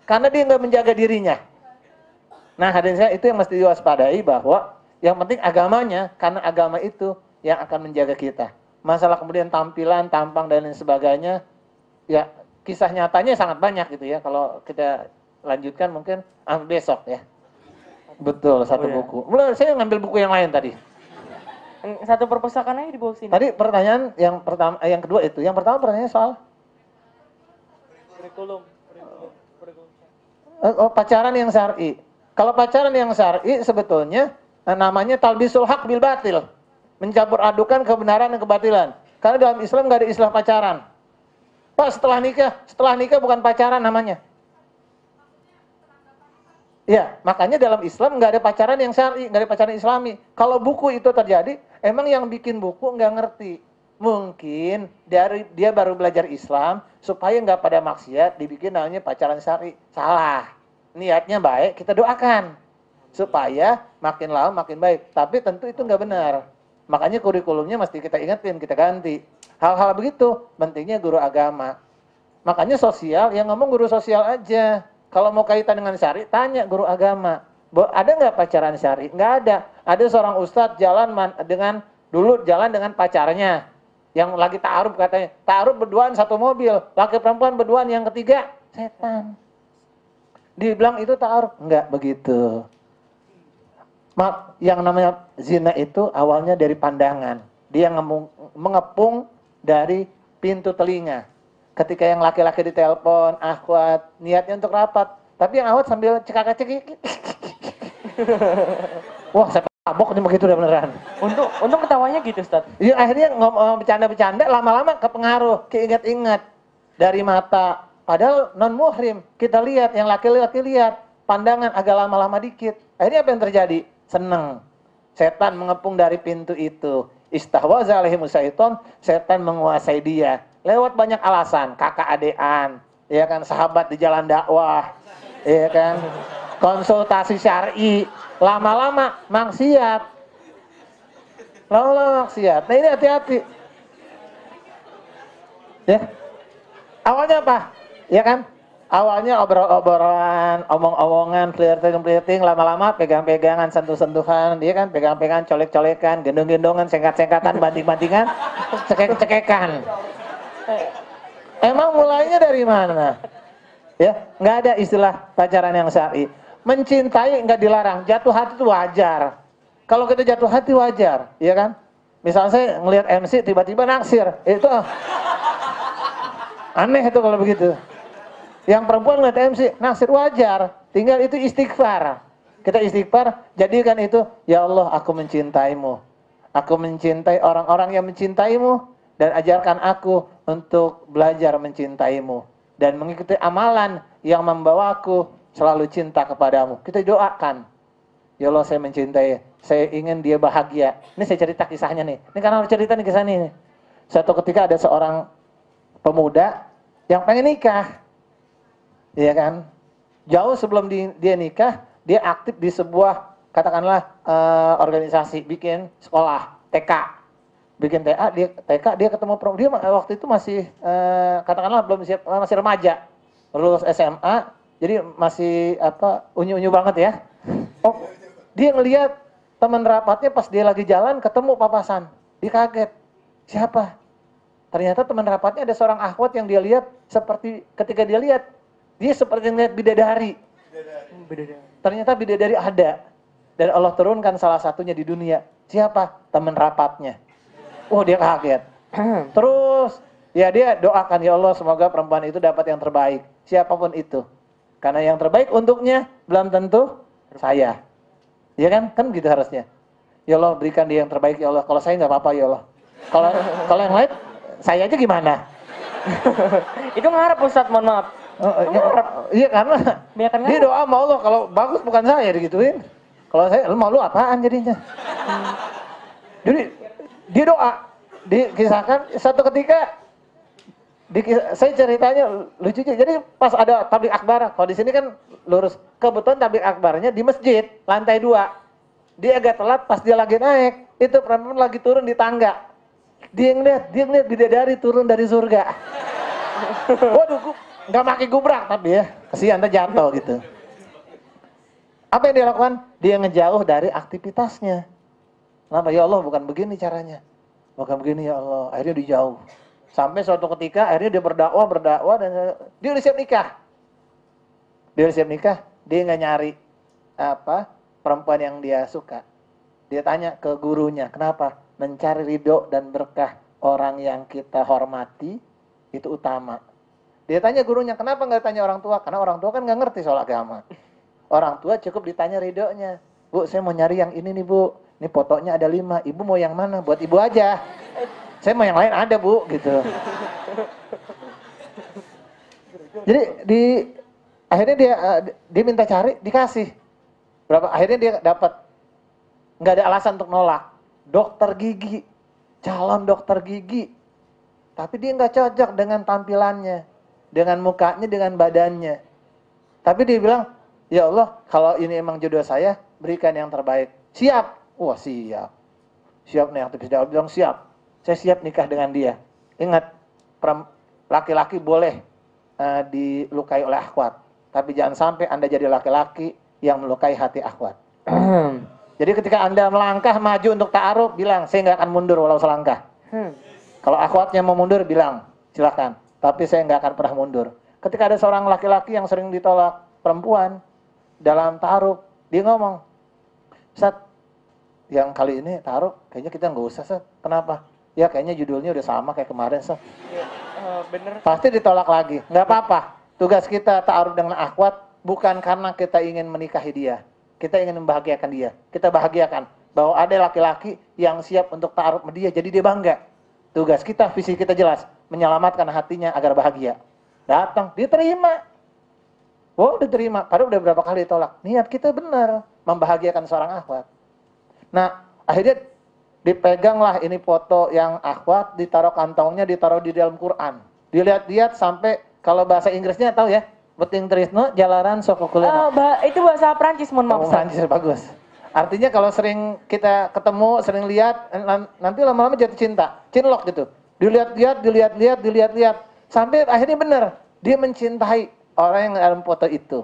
Karena dia nggak menjaga dirinya. Nah hadirin saya, itu yang mesti diwaspadai bahwa yang penting agamanya, karena agama itu yang akan menjaga kita. Masalah kemudian tampilan, tampang dan lain sebagainya, ya kisah nyatanya sangat banyak gitu ya. Kalau kita lanjutkan mungkin besok ya. Betul, satu buku. Mulai saya ngambil buku yang lain tadi. Satu perpustakaan aja di bawah sini. Tadi pertanyaan yang pertama, yang kedua itu. Yang pertama pertanyaannya soal Kurikulum. pacaran yang syar'i. Kalau pacaran yang syar'i sebetulnya namanya talbisul haq bil batil. Mencampur adukan kebenaran dan kebatilan. Karena dalam Islam nggak ada istilah pacaran. Pak setelah nikah bukan pacaran namanya. Ya, makanya dalam Islam nggak ada pacaran yang syar'i, nggak ada pacaran Islami. Kalau buku itu terjadi, emang yang bikin buku nggak ngerti. Mungkin dia baru belajar Islam supaya nggak pada maksiat dibikin namanya pacaran syar'i. Salah. Niatnya baik, kita doakan supaya makin lama makin baik. Tapi tentu itu nggak benar. Makanya kurikulumnya mesti kita ingetin, kita ganti. Hal-hal begitu pentingnya guru agama. Makanya sosial, yang ngomong guru sosial aja. Kalau mau kaitan dengan syari, tanya guru agama. Ada nggak pacaran syari? Nggak ada. Ada seorang ustadz dulu jalan dengan pacarnya. Yang lagi ta'aruf katanya. Ta'aruf berduaan satu mobil. Laki perempuan berduaan yang ketiga, setan. Dibilang itu ta'aruf. Nggak begitu. Yang namanya zina itu awalnya dari pandangan. Dia mengepung dari pintu telinga. Ketika yang laki-laki ditelepon, akhwat, niatnya untuk rapat. Tapi yang akhwat sambil cekak-cekik. Wah, saya tabok nih begitu udah beneran. Untung ketawanya gitu, Ustaz. Iya, akhirnya bercanda-bercanda, lama-lama kepengaruh, keinget-inget dari mata. Padahal non-muhrim, kita lihat, yang laki-laki lihat, pandangan agak lama-lama dikit. Akhirnya apa yang terjadi? Seneng. Setan mengepung dari pintu itu. Istahwaza alaihimus syaiton, setan menguasai dia. Lewat banyak alasan, kakak adean, ya kan, sahabat di jalan dakwah, ya kan, konsultasi syar'i, lama-lama maksiat. Lama-lama maksiat. Nah ini hati-hati. Ya. Awalnya apa? Ya kan? Awalnya obrol-obrolan, omong-omongan, flirting, lama-lama pegang-pegangan, sentuh-sentuhan, dia kan, pegang-pegangan, colek-colekan, gendong-gendongan, sengkat-sengkatan, banting-bantingan, cekek-cekekan. Emang mulainya dari mana? Ya, nggak ada istilah pacaran yang syar'i. Mencintai nggak dilarang, jatuh hati itu wajar. Kalau kita jatuh hati wajar, ya kan? Misalnya saya ngelihat MC tiba-tiba naksir, itu aneh itu kalau begitu. Yang perempuan ngeliat MC naksir wajar, tinggal itu istighfar. Kita istighfar, jadikan itu, ya Allah aku mencintaimu. Aku mencintai orang-orang yang mencintaimu. Dan ajarkan aku untuk belajar mencintaimu. Dan mengikuti amalan yang membawaku selalu cinta kepadamu. Kita doakan. Ya Allah saya mencintai. Saya ingin dia bahagia. Ini saya cerita kisahnya nih. Ini karena harus cerita nih kisah nih. Suatu ketika ada seorang pemuda yang pengen nikah. Iya kan? Jauh sebelum dia nikah, dia aktif di sebuah katakanlah organisasi, bikin sekolah TK, bikin TK dia ketemu perempuan, dia waktu itu masih katakanlah belum siap, masih remaja, lulus SMA, jadi masih unyu-unyu banget ya. Oh, dia ngelihat teman rapatnya pas dia lagi jalan ketemu papasan, dia kaget, siapa? Ternyata teman rapatnya ada seorang akhwat yang dia lihat seperti ketika dia lihat, dia seperti ngeliat bidadari. Ternyata bidadari ada. Dan Allah turunkan salah satunya di dunia. Siapa? Teman rapatnya. Oh, dia kaget. Terus ya dia doakan, ya Allah semoga perempuan itu dapat yang terbaik. Siapapun itu. Karena yang terbaik untuknya belum tentu saya. Ya kan? Kan gitu harusnya. Ya Allah berikan dia yang terbaik ya Allah. Kalau saya nggak apa-apa ya Allah. Kalau yang lain saya aja gimana? Itu ngarep Ustadz, mohon maaf. Iya karena Biarkan dia doa sama Allah, kalau bagus bukan saya digituin. Kalau saya, lu mau lu apaan jadinya? Jadi dia doa, dikisahkan satu ketika, saya ceritanya lucu juga. Jadi pas ada tablik akbar, kalau di sini kan lurus, kebetulan tablik akbarnya di masjid lantai 2. Dia agak telat, pas dia lagi naik, itu perempuan lagi turun di tangga. Dia ngeliat bidadari turun dari surga. Waduh, nggak pakai gubrak tapi ya, kasihan jatuh gitu. Apa yang dia lakukan? Dia ngejauh dari aktivitasnya. Kenapa? Ya Allah, bukan begini caranya. Bukan begini ya Allah. Akhirnya dijauh. Sampai suatu ketika akhirnya dia berdakwah dan dia udah siap nikah. Dia udah siap nikah, dia nggak nyari perempuan yang dia suka. Dia tanya ke gurunya, kenapa? Mencari ridho dan berkah orang yang kita hormati itu utama. Dia tanya gurunya, kenapa nggak tanya orang tua? Karena orang tua kan nggak ngerti soal agama. Orang tua cukup ditanya ridhonya. Bu, saya mau nyari yang ini nih Bu. Ini fotonya ada 5. Ibu mau yang mana? Buat ibu aja. Saya mau yang lain ada Bu, gitu. Jadi akhirnya dia minta cari, dikasih. Akhirnya dia dapat. Nggak ada alasan untuk nolak. Dokter gigi, calon dokter gigi. Tapi dia nggak cocok dengan tampilannya, dengan mukanya, dengan badannya. Tapi dia bilang, ya Allah, kalau ini emang jodoh saya, berikan yang terbaik. Siap? Wah siap. Siap nih, aktivis dakwah bilang siap. Saya siap nikah dengan dia. Ingat, laki-laki boleh dilukai oleh akhwat. Tapi jangan sampai Anda jadi laki-laki yang melukai hati akhwat. Jadi ketika Anda melangkah maju untuk ta'aruf, bilang, saya nggak akan mundur walau selangkah. Kalau akhwatnya mau mundur, bilang, silakan. Tapi saya nggak akan pernah mundur. Ketika ada seorang laki-laki yang sering ditolak perempuan dalam ta'aruf, dia ngomong, Ustaz, yang kali ini ta'aruf, kayaknya kita nggak usah, Ustaz. Kenapa? Ya kayaknya judulnya udah sama kayak kemarin, Ustaz. Bener. Pasti ditolak lagi. Nggak apa-apa. Tugas kita ta'aruf dengan akhwat bukan karena kita ingin menikahi dia. Kita ingin membahagiakan dia. Kita bahagiakan bahwa ada laki-laki yang siap untuk ta'aruf sama dia, jadi dia bangga. Tugas kita, visi kita jelas, menyelamatkan hatinya agar bahagia. Datang, diterima. Oh, diterima. Padahal udah berapa kali ditolak. Niat kita benar, membahagiakan seorang akhwat. Nah, akhirnya dipeganglah ini foto yang akhwat, ditaruh kantongnya, ditaruh di dalam Quran. Dilihat-lihat sampai, kalau bahasa Inggrisnya tahu ya, Beting Trisno, Jalaran Sokokuleno. Itu bahasa Prancis, mohon maaf. Prancis bagus. Artinya kalau sering kita ketemu, sering lihat, nanti lama-lama jatuh cinta, cinlok gitu. Dilihat-lihat, sampai akhirnya benar, dia mencintai orang yang dalam foto itu.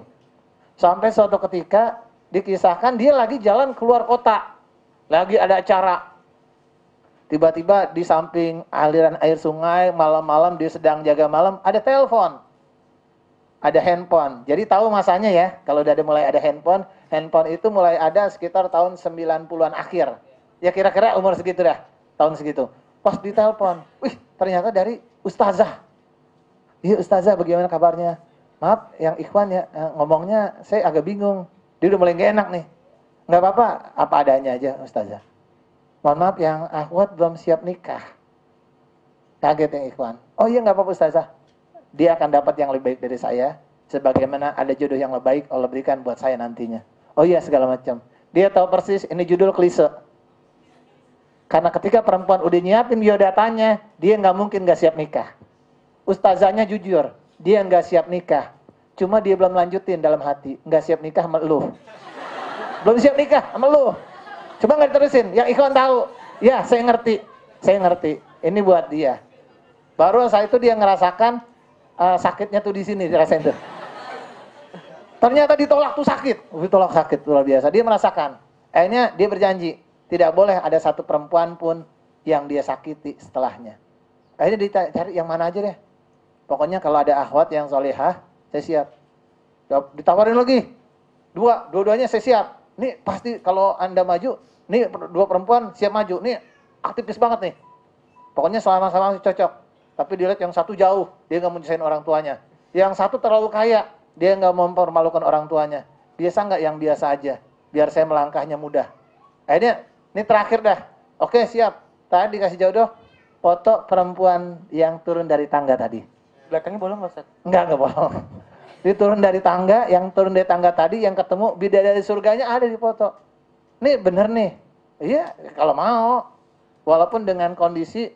Sampai suatu ketika dikisahkan dia lagi jalan keluar kota, lagi ada acara. Tiba-tiba di samping aliran air sungai, malam-malam dia sedang jaga malam, ada telepon. Ada handphone. Jadi tahu masanya ya, kalau udah mulai ada handphone itu mulai ada sekitar tahun 90-an akhir. Ya kira-kira umur segitu dah, tahun segitu. Pas ditelepon, wih ternyata dari ustazah. Iya ustazah, bagaimana kabarnya? Maaf, yang ikhwan ya, ngomongnya saya agak bingung. Dia udah mulai gak enak nih. Nggak apa-apa, apa adanya aja ustazah. Mohon maaf, yang akhwat belum siap nikah. Kaget yang ikhwan. Oh iya nggak apa-apa ustazah. Dia akan dapat yang lebih baik dari saya, sebagaimana ada jodoh yang lebih baik Allah berikan buat saya nantinya. Oh iya segala macam. Dia tahu persis ini judul klise. Karena ketika perempuan udah nyiapin biodatanya, dia nggak mungkin nggak siap nikah. Ustazahnya jujur, dia nggak siap nikah. Cuma dia belum lanjutin dalam hati, nggak siap nikah sama lu. belum siap nikah sama lu. Coba nggak diterusin, yang ikhwan tahu. Ya, saya ngerti. Ini buat dia. Baru saat itu dia ngerasakan sakitnya tuh di sini, dirasain tuh. Ternyata ditolak tuh sakit. Ditolak sakit luar biasa. Dia merasakan. Akhirnya dia berjanji, tidak boleh ada satu perempuan pun yang dia sakiti setelahnya. Akhirnya dia cari yang mana aja deh. Pokoknya kalau ada akhwat yang solehah, saya siap. Ditawarin lagi. Dua-duanya saya siap. Nih pasti kalau Anda maju, nih dua perempuan siap maju. Nih aktivis banget nih. Pokoknya sama-sama cocok. Tapi dilihat yang satu jauh, dia nggak mau nyusahin orang tuanya. Yang satu terlalu kaya, dia nggak mau mempermalukan orang tuanya. Biasa nggak yang biasa aja, biar saya melangkahnya mudah. Akhirnya, ini terakhir dah. Oke siap. Tadi dikasih jodoh, foto perempuan yang turun dari tangga tadi. Belakangnya bolong nggak Ustaz? Enggak bohong. Dia turun dari tangga, yang turun dari tangga tadi, yang ketemu bidadari surganya ada di foto. Nih bener nih. Iya, kalau mau. Walaupun dengan kondisi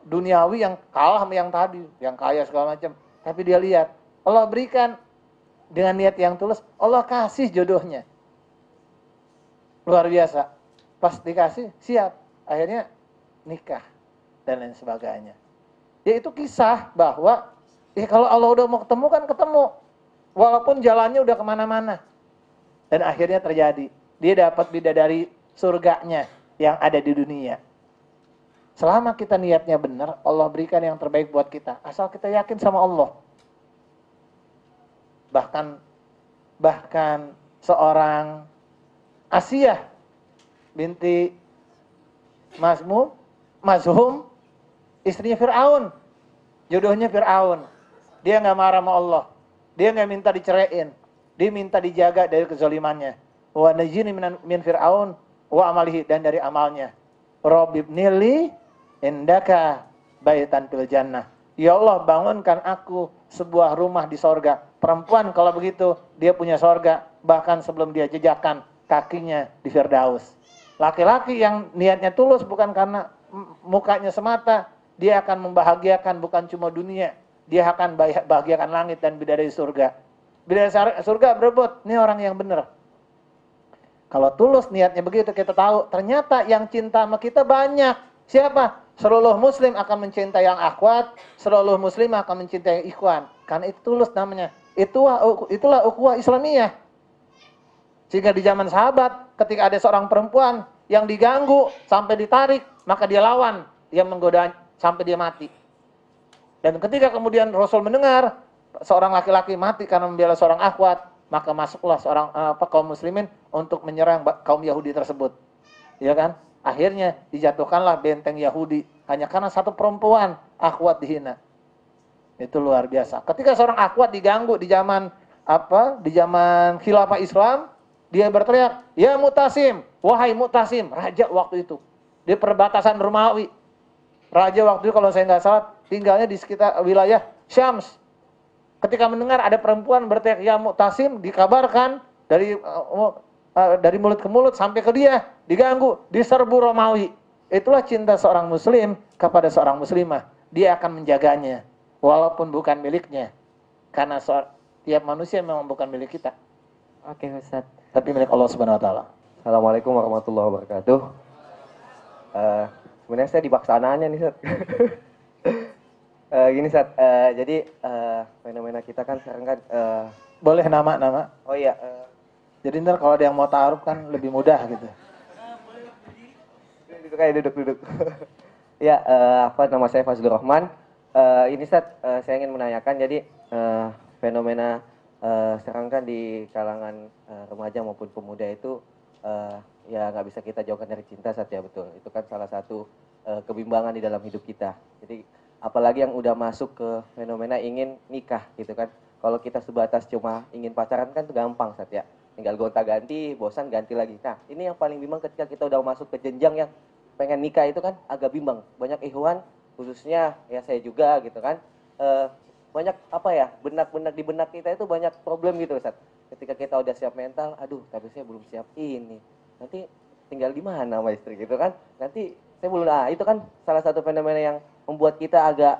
duniawi yang kalah sama yang tadi, yang kaya segala macam. Tapi dia lihat, Allah berikan dengan niat yang tulus, Allah kasih jodohnya. Luar biasa. Pas dikasih, siap. Akhirnya nikah dan lain sebagainya. Ya itu kisah bahwa kalau Allah udah mau ketemu kan ketemu. Walaupun jalannya udah kemana-mana. Dan akhirnya terjadi. Dia dapat bidadari surganya yang ada di dunia. Selama kita niatnya benar, Allah berikan yang terbaik buat kita. Asal kita yakin sama Allah. Bahkan seorang Asiyah binti Mazhum, istrinya Fir'aun. Jodohnya Fir'aun. Dia nggak marah sama Allah. Dia nggak minta diceraiin. Dia minta dijaga dari kezalimannya. Wa najini min Fir'aun wa amalihi, dan dari amalnya. Rabbibnili indaka baitan fil jannah. Ya Allah, bangunkan aku sebuah rumah di sorga. Perempuan kalau begitu, dia punya sorga. Bahkan sebelum dia jejakkan kakinya di Firdaus. Laki-laki yang niatnya tulus bukan karena mukanya semata, dia akan membahagiakan bukan cuma dunia, dia akan bahagiakan langit dan bidadari surga. Bidadari surga berebut, ini orang yang benar. Kalau tulus niatnya begitu, kita tahu ternyata yang cinta sama kita banyak. Siapa? Seluruh muslim akan mencintai yang akhwat, seluruh muslim akan mencintai yang ikhwan. Karena itu tulus namanya. Itulah ukhuwah Islamiyah. Sehingga di zaman sahabat, ketika ada seorang perempuan yang diganggu sampai ditarik, maka dia lawan, dia menggoda sampai dia mati. Dan ketika kemudian Rasul mendengar seorang laki-laki mati karena membela seorang akhwat, maka masuklah seorang kaum muslimin untuk menyerang kaum Yahudi tersebut. Ya kan? Akhirnya dijatuhkanlah benteng Yahudi hanya karena satu perempuan akhwat dihina. Itu luar biasa. Ketika seorang akhwat diganggu di zaman khilafah Islam, dia berteriak, "Ya Mu'tasim, wahai Mu'tasim," raja waktu itu. Di perbatasan Romawi. Raja waktu itu kalau saya nggak salah tinggalnya di sekitar wilayah Syams. Ketika mendengar ada perempuan berteriak, "Ya Mu'tasim," dikabarkan dari mulut ke mulut sampai ke dia, diganggu, diserbu Romawi. Itulah cinta seorang muslim kepada seorang muslimah. Dia akan menjaganya walaupun bukan miliknya. Karena tiap manusia memang bukan milik kita. Oke Ustaz. Tapi milik Allah Subhanahu wa taala. Assalamualaikum warahmatullahi wabarakatuh. Sebenarnya saya dipaksa nanya nih, Sat. Gini, Sat. Jadi fenomena kita kan sekarang kan Boleh nama. oh iya, Jadi ntar kalau ada yang mau ta'aruf kan lebih mudah gitu. duduk. Ya, nama saya Fazlur Rahman. Ini Sat, saya ingin menanyakan jadi fenomena sekarang kan di kalangan remaja maupun pemuda itu ya nggak bisa kita jauhkan dari cinta, Sat, ya betul. Itu kan salah satu kebimbangan di dalam hidup kita. Jadi apalagi yang udah masuk ke fenomena ingin nikah gitu kan. Kalau kita sebatas cuma ingin pacaran kan itu gampang, Sat, ya. Tinggal gonta-ganti, bosan ganti lagi. Nah, ini yang paling bimbang ketika kita udah masuk ke jenjang yang pengen nikah itu kan agak bimbang. Banyak ikhwan, khususnya ya saya juga gitu kan. Banyak benak-benak di benak kita itu banyak problem gitu, Ustaz. Ketika kita udah siap mental, aduh tapi saya belum siap ini. Nanti tinggal di mana sama istri gitu kan. Nanti saya belum, itu kan salah satu fenomena yang membuat kita agak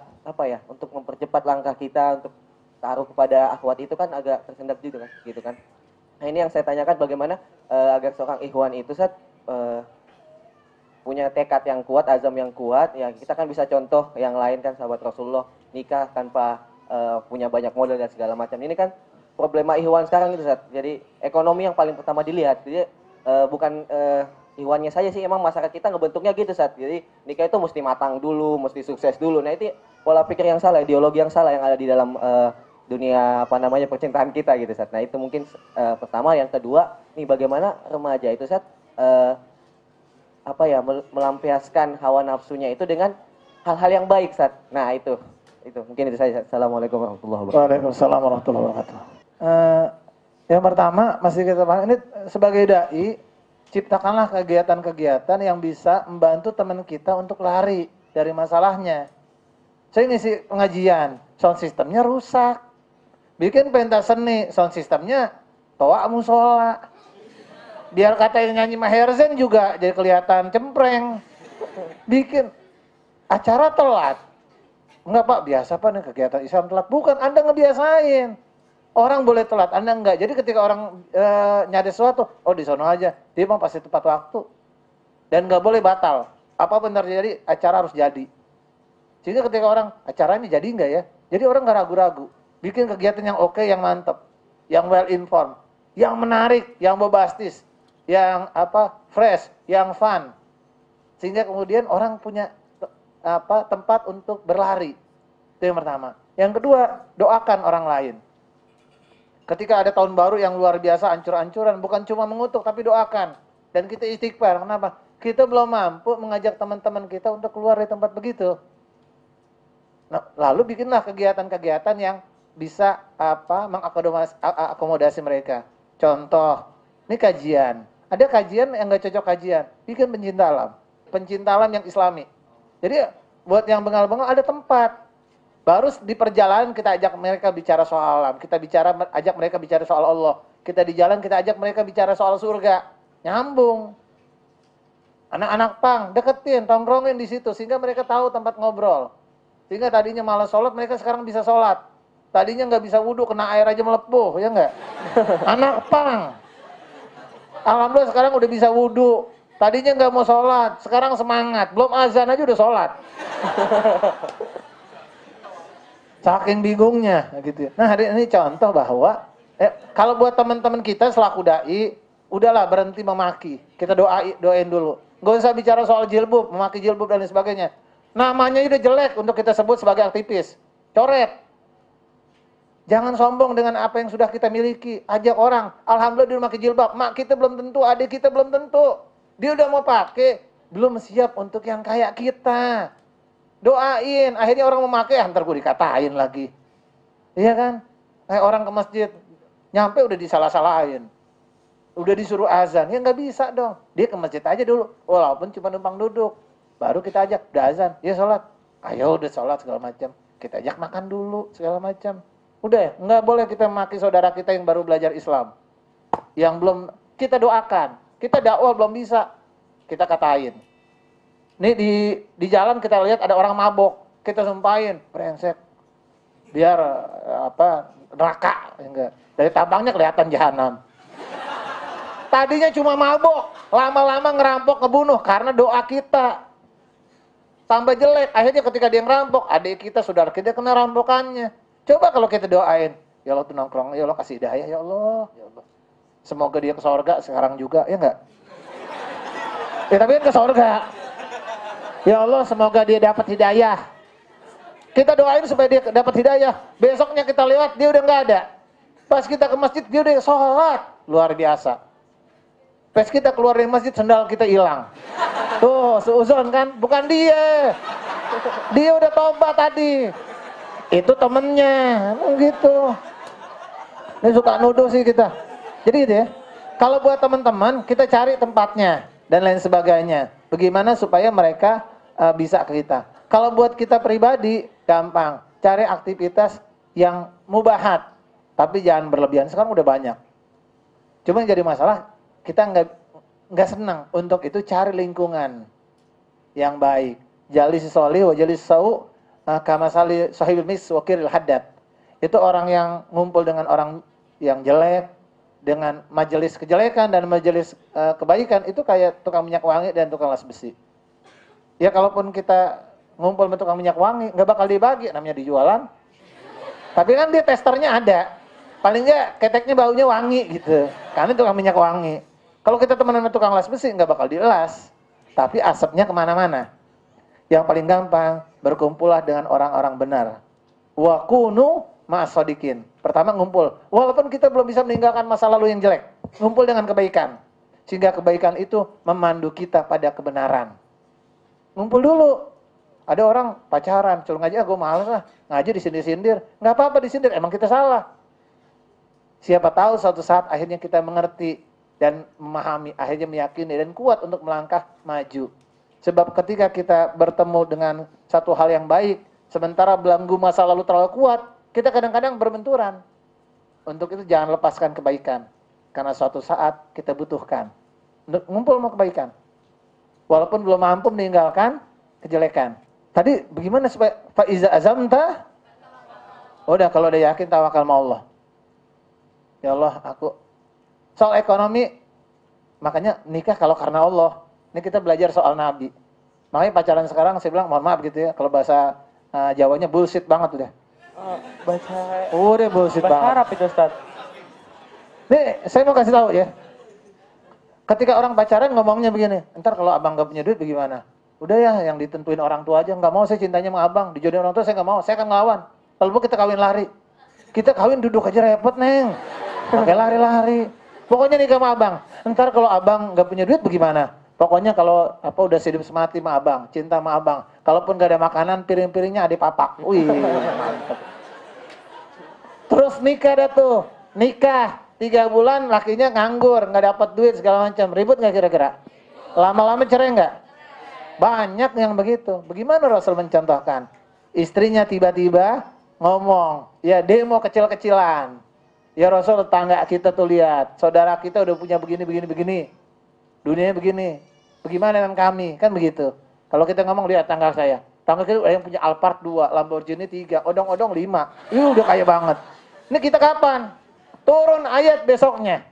untuk mempercepat langkah kita untuk taruh kepada akhwat itu kan agak tersendat juga kan gitu kan. Nah ini yang saya tanyakan bagaimana agar seorang ikhwan itu Ustaz punya tekad yang kuat, azam yang kuat. Ya kita kan bisa contoh yang lain kan sahabat Rasulullah nikah tanpa punya banyak modal dan segala macam. Ini kan problema ikhwan sekarang itu Ustaz. Jadi ekonomi yang paling pertama dilihat. Jadi bukan ikhwannya saja sih, emang masyarakat kita ngebentuknya gitu Ustaz. Jadi nikah itu mesti matang dulu, mesti sukses dulu. Nah itu pola pikir yang salah, ideologi yang salah yang ada di dalam dunia apa namanya percintaan kita gitu Ustaz. Nah itu mungkin pertama. Yang kedua, nih bagaimana remaja itu Ustaz apa ya melampiaskan hawa nafsunya itu dengan hal-hal yang baik Ustaz. Nah itu mungkin itu saja. Assalamualaikum warahmatullahi wabarakatuh. Waalaikumsalam warahmatullahi wabarakatuh. Yang pertama masih kita bahas ini sebagai dai, ciptakanlah kegiatan-kegiatan yang bisa membantu teman kita untuk lari dari masalahnya. Saya ngisi pengajian, sound systemnya rusak. Bikin pentas seni, sound systemnya toa musola. Biar kata yang nyanyi Maher Zain juga jadi kelihatan cempreng. Bikin acara telat. Enggak Pak, biasa Pak nih kegiatan Islam telat. Bukan, Anda ngebiasain. Orang boleh telat, Anda enggak. Jadi ketika orang nyari sesuatu, oh di sono aja. Dia mah pasti tepat waktu. Dan enggak boleh batal. Apa benar jadi, acara harus jadi. Sehingga ketika orang, acara ini jadi enggak ya? Jadi orang enggak ragu-ragu. Bikin kegiatan yang oke, yang mantep. Yang well informed. Yang menarik, yang bombastis. Yang fresh, yang fun. Sehingga kemudian orang punya tempat untuk berlari. Itu yang pertama. Yang kedua, doakan orang lain. Ketika ada tahun baru yang luar biasa, ancur-ancuran, bukan cuma mengutuk, tapi doakan. Dan kita istighfar. Kenapa? Kita belum mampu mengajak teman-teman kita untuk keluar dari tempat begitu. Nah, lalu bikinlah kegiatan-kegiatan yang bisa mengakomodasi mereka. Contoh, ini kajian. Ada kajian yang nggak cocok kajian, bikin pencinta alam yang islami. Jadi buat yang bengal-bengal ada tempat. Baru di perjalanan kita ajak mereka bicara soal alam, ajak mereka bicara soal Allah. Kita di jalan kita ajak mereka bicara soal surga, nyambung. Anak-anak pang deketin, tongkrongin di situ sehingga mereka tahu tempat ngobrol. Sehingga tadinya malas sholat, mereka sekarang bisa sholat. Tadinya nggak bisa wudhu, kena air aja melepuh, ya nggak? Anak pang. Alhamdulillah sekarang udah bisa wudhu. Tadinya nggak mau sholat, sekarang semangat. Belum azan aja udah sholat. Saking bingungnya, gitu. Nah hari ini contoh bahwa kalau buat teman-teman kita selaku dai, udahlah berhenti memaki. Kita doain dulu. Nggak usah bicara soal jilbab, memaki jilbab dan lain sebagainya. Namanya udah jelek untuk kita sebut sebagai aktivis. Coret. Jangan sombong dengan apa yang sudah kita miliki. Ajak orang, alhamdulillah dia pakai jilbab. Mak kita belum tentu, adik kita belum tentu. Dia udah mau pakai, belum siap untuk yang kayak kita. Doain, akhirnya orang mau pakai, ntar gue dikatain lagi. Iya kan? Kayak orang ke masjid, nyampe udah disalah-salahin. Udah disuruh azan, ya nggak bisa dong. Dia ke masjid aja dulu, walaupun cuma numpang duduk. Baru kita ajak, udah azan, ya sholat. Ayo udah sholat segala macam. Kita ajak makan dulu segala macam. Udah ya, nggak boleh kita maki saudara kita yang baru belajar Islam. Yang belum, kita doakan. Kita dakwah belum bisa, kita katain. Nih di jalan kita lihat ada orang mabok, kita sumpahin, brengsek. Biar neraka, enggak. Dari tampangnya kelihatan jahanam. Tadinya cuma mabok, lama-lama ngerampok, ngebunuh karena doa kita. Tambah jelek, akhirnya ketika dia ngerampok, adik kita, saudara kita kena rampokannya. Coba kalau kita doain, ya Allah tuh nongkrong, ya Allah kasih hidayah, ya Allah. Semoga dia ke surga sekarang juga, ya enggak? Ya tapi kan ke surga. Ya Allah semoga dia dapat hidayah. Kita doain supaya dia dapat hidayah. Besoknya kita lewat, dia udah nggak ada. Pas kita ke masjid, dia udah sholat. Luar biasa. Pas kita keluar dari masjid, sendal kita hilang. Tuh, seuzon kan? Bukan dia. Dia udah tobat tadi. Itu temennya, gitu. Ini suka nuduh sih kita. Jadi gitu ya. Kalau buat teman-teman, kita cari tempatnya dan lain sebagainya. Bagaimana supaya mereka bisa ke kita. Kalau buat kita pribadi, gampang. Cari aktivitas yang mubahat, tapi jangan berlebihan. Sekarang udah banyak. Cuma yang jadi masalah, kita nggak senang. Untuk itu cari lingkungan yang baik. Jalis solih wa jalis sau kama sali sahibul mis wakiril haddad. Itu orang yang ngumpul dengan orang yang jelek, dengan majelis kejelekan dan majelis kebaikan itu kayak tukang minyak wangi dan tukang las besi. Ya kalaupun kita ngumpul sama tukang minyak wangi, nggak bakal dibagi, namanya dijualan. Tapi kan dia testernya ada. Paling nggak keteknya baunya wangi gitu. Karena tukang minyak wangi. Kalau kita temenan sama tukang las besi, nggak bakal dielas. Tapi asapnya kemana-mana. Yang paling gampang, berkumpullah dengan orang-orang benar. Wa kunu ma'as-shodiqin. Pertama ngumpul. Walaupun kita belum bisa meninggalkan masa lalu yang jelek. Ngumpul dengan kebaikan. Sehingga kebaikan itu memandu kita pada kebenaran. Ngumpul dulu. Ada orang pacaran, suruh ngaji, gue males lah. Ngaji disindir-sindir. Nggak apa-apa disindir, emang kita salah. Siapa tahu suatu saat akhirnya kita mengerti dan memahami, akhirnya meyakini dan kuat untuk melangkah maju. Sebab ketika kita bertemu dengan satu hal yang baik, sementara belenggu masa lalu terlalu kuat, kita kadang-kadang berbenturan. Untuk itu jangan lepaskan kebaikan. Karena suatu saat kita butuhkan. Untuk ngumpul sama kebaikan. Walaupun belum mampu meninggalkan kejelekan. Tadi bagaimana supaya faiza azamta? Udah kalau udah yakin tawakal sama Allah. Ya Allah, aku soal ekonomi makanya nikah kalau karena Allah. Ini kita belajar soal Nabi. Makanya pacaran sekarang saya bilang mohon maaf gitu ya, kalau bahasa Jawanya bullshit banget udah. Udah bullshit bahasa banget. Arab itu Ustaz. Nih, saya mau kasih tahu ya. Ketika orang pacaran ngomongnya begini, ntar kalau abang gak punya duit bagaimana? Udah ya, yang ditentuin orang tua aja. Nggak mau saya cintanya sama abang. Dijodohin orang tua saya nggak mau. Saya akan ngelawan. Kalau kita kawin lari. Kita kawin duduk aja repot, Neng. Pakai lari-lari. Pokoknya nikah sama abang. Ntar kalau abang nggak punya duit bagaimana? Pokoknya kalau udah hidup semati sama abang. Cinta sama abang. Kalaupun nggak ada makanan, piring-piringnya ada papak. Wih, mantep. Terus nikah dah tuh. Nikah. 3 bulan lakinya nganggur. Nggak dapat duit segala macam. Ribut nggak kira-kira? Lama-lama cerai nggak? Banyak yang begitu. Bagaimana Rasul mencontohkan? Istrinya tiba-tiba ngomong, ya demo kecil-kecilan. Ya Rasul, tetangga kita tuh lihat, saudara kita udah punya begini. Dunianya begini. Bagaimana dengan kami? Kan begitu. Kalau kita ngomong, lihat tangga saya. Tangga kita ada yang punya Alphard 2, Lamborghini 3, odong-odong 5. Ini udah kaya banget. Ini kita kapan? Turun ayat besoknya.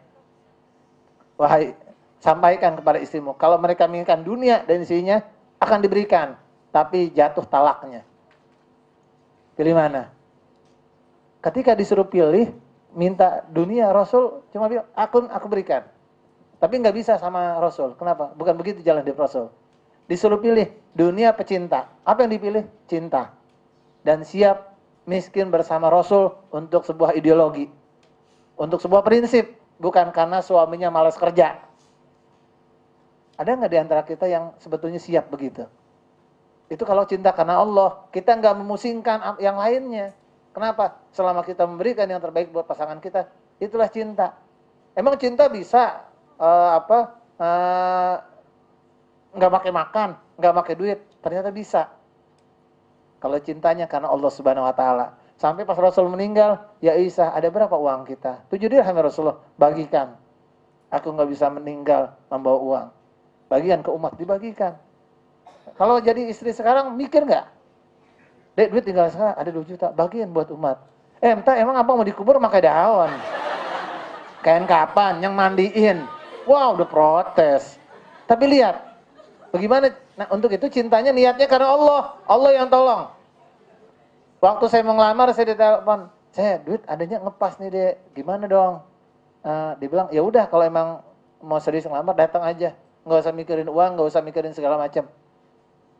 Wahai, sampaikan kepada istrimu, kalau mereka menginginkan dunia dan isinya akan diberikan, tapi jatuh talaknya. Pilih mana? Ketika disuruh pilih, minta dunia, Rasul cuma bilang, aku berikan. Tapi nggak bisa sama Rasul. Kenapa? Bukan begitu jalan hidup Rasul. Disuruh pilih dunia pecinta. Apa yang dipilih? Cinta. Dan siap miskin bersama Rasul untuk sebuah ideologi. Untuk sebuah prinsip. Bukan karena suaminya malas kerja. Ada nggak di antara kita yang sebetulnya siap begitu? Itu kalau cinta karena Allah, kita nggak memusingkan yang lainnya. Kenapa? Selama kita memberikan yang terbaik buat pasangan kita, itulah cinta. Emang cinta bisa nggak pakai makan, nggak pakai duit? Ternyata bisa. Kalau cintanya karena Allah Subhanahu Wa Taala. Sampai pas Rasul meninggal, ya Isa, ada berapa uang kita? 7 dirham ya Rasulullah, bagikan. Aku nggak bisa meninggal membawa uang. Bagian ke umat, dibagikan. Kalau jadi istri sekarang, mikir nggak? Dek, duit tinggal sekarang, ada 2 juta, bagian buat umat. Entah emang abang mau dikubur pakai daun. Kain kapan, yang mandiin. Wow, udah protes. Tapi lihat, bagaimana, nah untuk itu cintanya niatnya karena Allah. Allah yang tolong. Waktu saya mau ngelamar, saya ditelepon, saya duit adanya ngepas nih dek, gimana dong? Dia bilang, ya udah kalau emang mau serius ngelamar datang aja, nggak usah mikirin uang, nggak usah mikirin segala macam.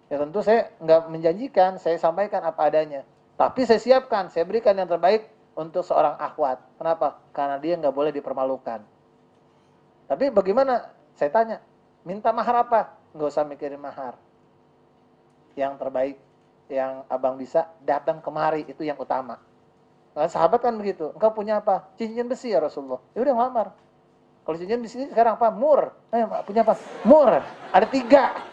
Ya tentu saya nggak menjanjikan, saya sampaikan apa adanya. Tapi saya siapkan, saya berikan yang terbaik untuk seorang akhwat. Kenapa? Karena dia nggak boleh dipermalukan. Tapi bagaimana? Saya tanya, minta mahar apa? Nggak usah mikirin mahar. Yang terbaik, yang abang bisa datang kemari, itu yang utama. Nah, sahabat kan begitu. Engkau punya apa? Cincin besi ya Rasulullah. Ya udah ngelamar. Kalau cincin besi sekarang apa? Mur. Punya apa? Mur. Ada 3.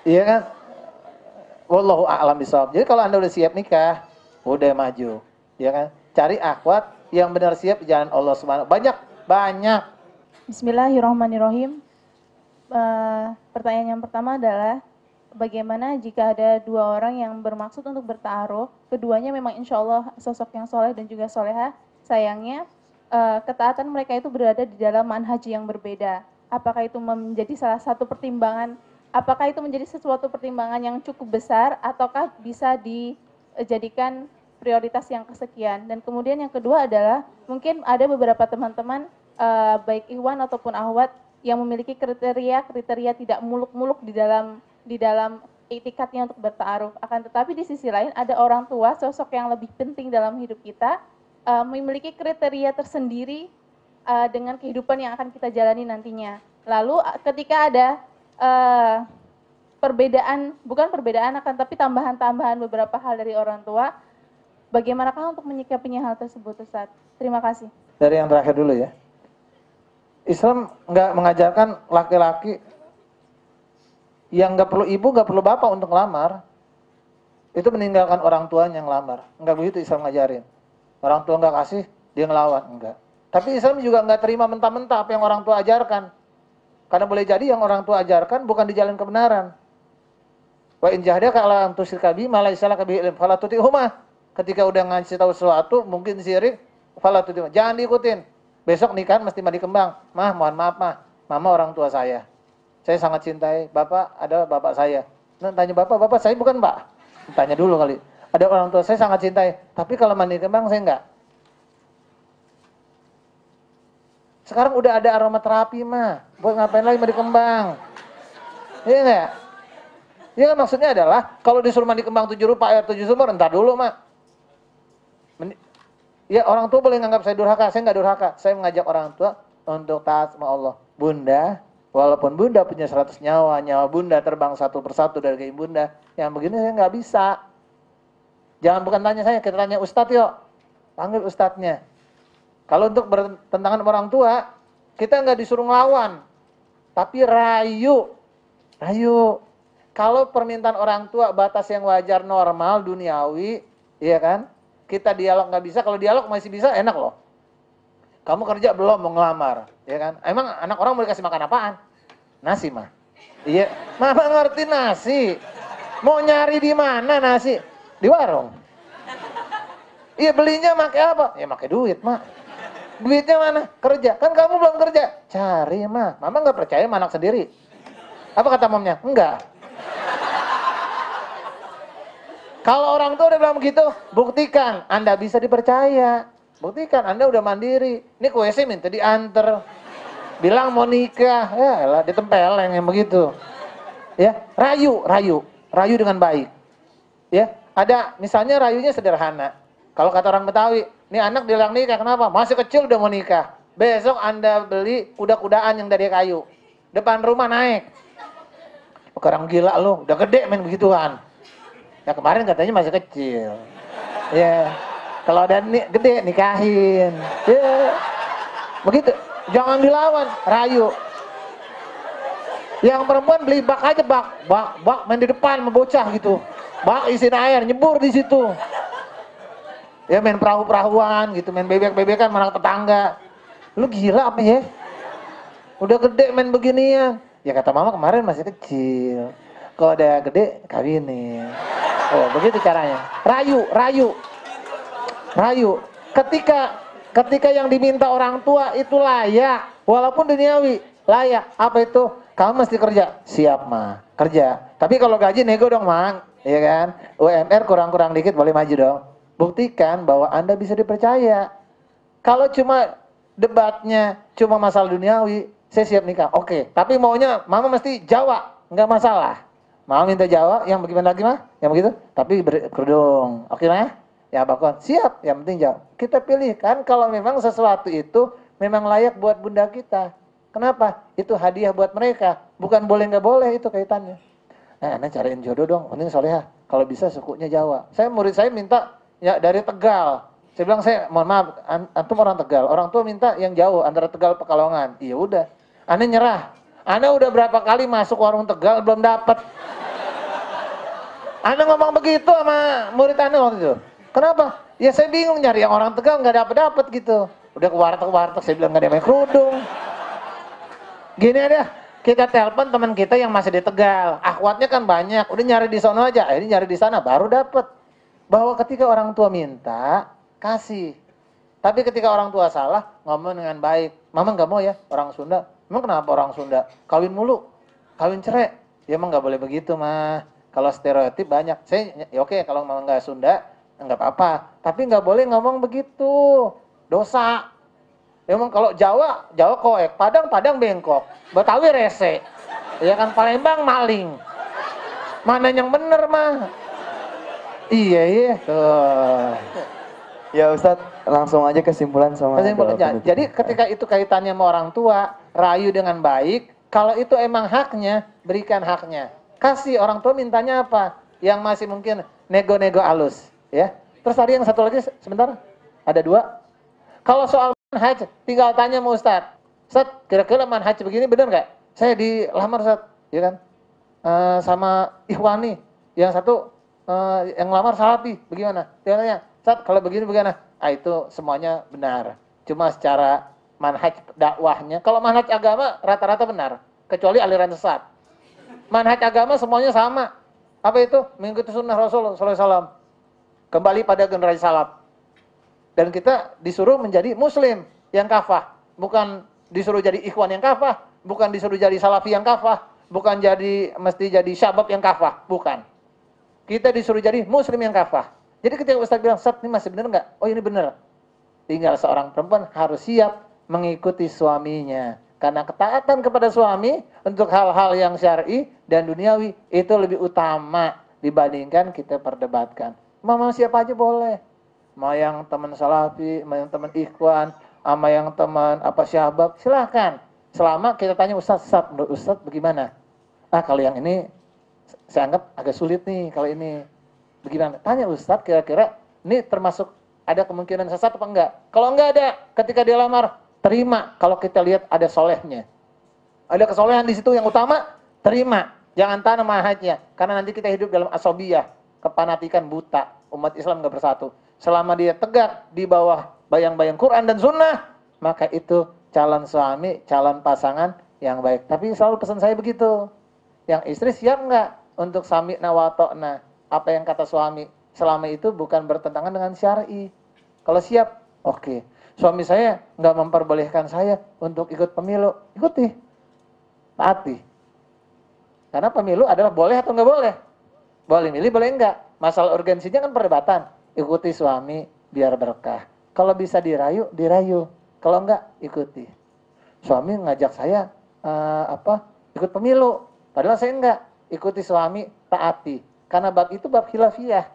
Iya kan? Wallahu a'lam bishawab. Jadi kalau Anda udah siap nikah, udah maju. Ya kan? Cari akhwat yang benar siap di jalan Allah Subhanahu. Banyak. Bismillahirrahmanirrahim. Pertanyaan yang pertama adalah bagaimana jika ada dua orang yang bermaksud untuk bertaruh, keduanya memang insya Allah sosok yang soleh dan juga soleha, sayangnya ketaatan mereka itu berada di dalam manhaj yang berbeda. Apakah itu menjadi salah satu pertimbangan, apakah itu menjadi sesuatu pertimbangan yang cukup besar, ataukah bisa dijadikan prioritas yang kesekian. Dan kemudian yang kedua adalah, mungkin ada beberapa teman-teman, baik Ikhwan ataupun Ahwat, yang memiliki kriteria tidak muluk-muluk di dalam itikadnya untuk bertaaruf. Akan tetapi di sisi lain ada orang tua, sosok yang lebih penting dalam hidup kita, memiliki kriteria tersendiri dengan kehidupan yang akan kita jalani nantinya. Lalu ketika ada perbedaan, bukan perbedaan akan tapi tambahan-tambahan beberapa hal dari orang tua, bagaimanakah untuk menyikapinya hal tersebut, Ustaz? Terima kasih. Dari yang terakhir dulu ya. Islam nggak mengajarkan laki-laki yang nggak perlu ibu, nggak perlu bapak untuk ngelamar, itu meninggalkan orang tuanya yang ngelamar. Nggak begitu Islam ngajarin. Orang tua nggak kasih, dia ngelawan. Enggak. Tapi Islam juga nggak terima mentah-mentah apa yang orang tua ajarkan. Karena boleh jadi yang orang tua ajarkan bukan di jalan kebenaran. Wa in jahadaka ala an tusyrika bi ma laysa laka bihi ilm fala tuti'huma. Ketika udah ngasih tahu sesuatu mungkin syirik, fala tuti'huma. Jangan diikutin. Besok nikahan mesti mandi kembang. Mah, mohon maaf mah, mama orang tua saya. Saya sangat cintai, bapak adalah bapak saya. Nah, tanya bapak saya bukan pak. Tanya dulu kali. Ada orang tua saya sangat cintai, tapi kalau mandi kembang saya enggak. Sekarang udah ada aromaterapi mah, buat ngapain lagi mandi kembang? Iya enggak? Ya maksudnya adalah kalau disuruh mandi kembang 7 rupa air 7 sumur, entar dulu mah. Ya orang tua boleh nganggap saya durhaka, saya enggak durhaka. Saya mengajak orang tua untuk taat sama Allah. Bunda, walaupun bunda punya 100 nyawa, nyawa bunda terbang satu persatu dari kaki bunda, yang begini saya nggak bisa. Jangan bukan tanya saya, kita tanya ustadz yuk. Panggil ustadznya. Kalau untuk bertentangan sama orang tua, kita nggak disuruh ngelawan. Tapi rayu. Rayu. Kalau permintaan orang tua batas yang wajar normal, duniawi, iya kan? Kita dialog nggak bisa, kalau dialog masih bisa enak loh. Kamu kerja belum mau ngelamar, ya kan? Emang anak orang mau dikasih makan apaan? Nasi mah. Iya, mama ngerti nasi. Mau nyari di mana nasi? Di warung. Iya belinya pakai apa? Ya pakai duit mah. Duitnya mana? Kerja. Kan kamu belum kerja. Cari mah. Mama nggak percaya sama anak sendiri. Apa kata mamanya? Enggak. Kalau orang tua udah bilang begitu, buktikan Anda bisa dipercaya. Buktikan Anda udah mandiri. Ini ke WC minta diantar. Bilang mau nikah, ya lah ditempeleng yang begitu. Ya, rayu dengan baik. Ya, ada misalnya rayunya sederhana. Kalau kata orang Betawi, ini anak dilarang nikah kenapa? Masih kecil udah mau nikah. Besok Anda beli kuda-kudaan yang dari kayu. Depan rumah naik. Orang gila lo, udah gede main begituan. Ya kemarin katanya masih kecil. Ya, kalau ada gede nikahin. Ya, begitu. Jangan dilawan, rayu. Yang perempuan beli bak aja, bak main di depan membocah gitu. Bak isiin air, nyebur di situ. Ya main perahu-perahuan gitu, main bebek-bebekan mana tetangga. Lu gila apa ya? Udah gede main beginian. Ya kata mama kemarin masih kecil. Kalau udah gede kawinin. Oh, begitu caranya. Rayu. Ketika yang diminta orang tua itu layak, walaupun duniawi, layak. Apa itu? Kamu mesti kerja. Siap, mah. Kerja. Tapi kalau gaji nego dong, Mang. Iya kan? UMR kurang-kurang dikit boleh maju dong. Buktikan bahwa Anda bisa dipercaya. Kalau cuma debatnya cuma masalah duniawi, saya siap nikah. Oke, tapi maunya mama mesti Jawa, nggak masalah. Mau minta Jawa, yang bagaimana lagi mah? Yang begitu, tapi kerudung. Oke mah? Ya bakon, siap, yang penting Jawa. Kita pilih kan kalau memang sesuatu itu memang layak buat bunda kita. Kenapa? Itu hadiah buat mereka. Bukan boleh nggak boleh itu kaitannya. Nah, Anda cariin jodoh dong, penting soleha. Kalau bisa sukunya Jawa. Murid saya minta ya dari Tegal. Saya bilang mohon maaf, antum orang Tegal. Orang tua minta yang jauh antara Tegal Pekalongan. Iya udah. Anda nyerah. Anda udah berapa kali masuk warung Tegal belum dapat. Anda ngomong begitu sama murid Anda waktu itu. Kenapa? Ya saya bingung nyari yang orang Tegal nggak dapat gitu. Udah ke warteg saya bilang nggak ada yang kerudung. Gini ada, Kita telepon teman kita yang masih di Tegal, akhwatnya kan banyak, udah nyari di sono aja, ini nyari di sana baru dapet. Bahwa ketika orang tua minta, kasih. Tapi ketika orang tua salah, ngomong dengan baik. Mama nggak mau ya orang Sunda. Emang kenapa orang Sunda? Kawin mulu, kawin cerai. Ya emang nggak boleh begitu mah. Kalau stereotip banyak. Saya ya oke kalau mama nggak Sunda, nggak apa-apa. Tapi nggak boleh ngomong begitu. Dosa. Emang kalau Jawa, Jawa koek, Padang bengkok, Betawi rese, ya kan Palembang maling. Mana yang bener mah? Iya tuh. Ya Ustadz, langsung aja kesimpulan sama Kesimpulannya, doa penutup. jadi ketika itu kaitannya sama orang tua, rayu dengan baik, kalau itu emang haknya, berikan haknya. Kasih orang tua mintanya apa? Yang masih mungkin nego-nego halus, ya. Terus tadi yang satu lagi sebentar, ada 2. Kalau soal manhaj, tinggal tanya sama Ustadz. Ustadz, kira-kira manhaj begini benar nggak? Saya dilamar Ustadz, ya kan? Sama Ikhwani, yang satu yang lamar Salafi, bagaimana? Dia tanya, Ustadz, kalau begini bagaimana? Itu semuanya benar. Cuma secara manhaj dakwahnya, kalau manhaj agama rata-rata benar, kecuali aliran sesat. Manhaj agama semuanya sama. Apa itu? Mengikuti sunnah Rasul SAW. Kembali pada generasi salaf. Dan kita disuruh menjadi muslim yang kafah. Bukan disuruh jadi ikhwan yang kafah. Bukan disuruh jadi salafi yang kafah. Bukan mesti jadi syabab yang kafah. Bukan. Kita disuruh jadi muslim yang kafah. Jadi ketika Ustaz bilang, Ustaz ini masih benar nggak? Oh ini benar. Tinggal seorang perempuan harus siap mengikuti suaminya. Karena ketaatan kepada suami untuk hal-hal yang syar'i dan duniawi itu lebih utama dibandingkan kita perdebatkan. Mau siapa aja boleh. Mau yang teman salafi, mau yang teman ikhwan, sama yang teman syabab, silahkan. Selama kita tanya Ustaz, menurut Ustaz bagaimana? Kalau yang ini saya anggap agak sulit nih, kalau ini bagaimana? Tanya Ustaz kira-kira ini termasuk ada kemungkinan sesat apa enggak? Kalau enggak ada, ketika dia lamar, terima. Kalau kita lihat ada solehnya. Ada kesolehan di situ yang utama, terima. Jangan tanam manhajnya. Karena nanti kita hidup dalam asobiyah, kepanatikan buta. Umat Islam enggak bersatu. Selama dia tegak di bawah bayang-bayang Quran dan Sunnah, maka itu calon suami, calon pasangan yang baik. Tapi selalu pesan saya begitu. Yang istri siap enggak untuk sami'na wa ta'na? Apa yang kata suami selama itu bukan bertentangan dengan syar'i. Kalau siap, oke. Suami saya nggak memperbolehkan saya untuk ikut pemilu, ikuti, taati. Karena pemilu adalah boleh atau nggak boleh. Boleh milih, boleh enggak. Masalah urgensinya kan perdebatan. Ikuti suami biar berkah. Kalau bisa dirayu, dirayu. Kalau enggak, ikuti. Suami ngajak saya ikut pemilu. Padahal saya enggak. Ikuti suami, taati. Karena bab itu bab khilafiyah.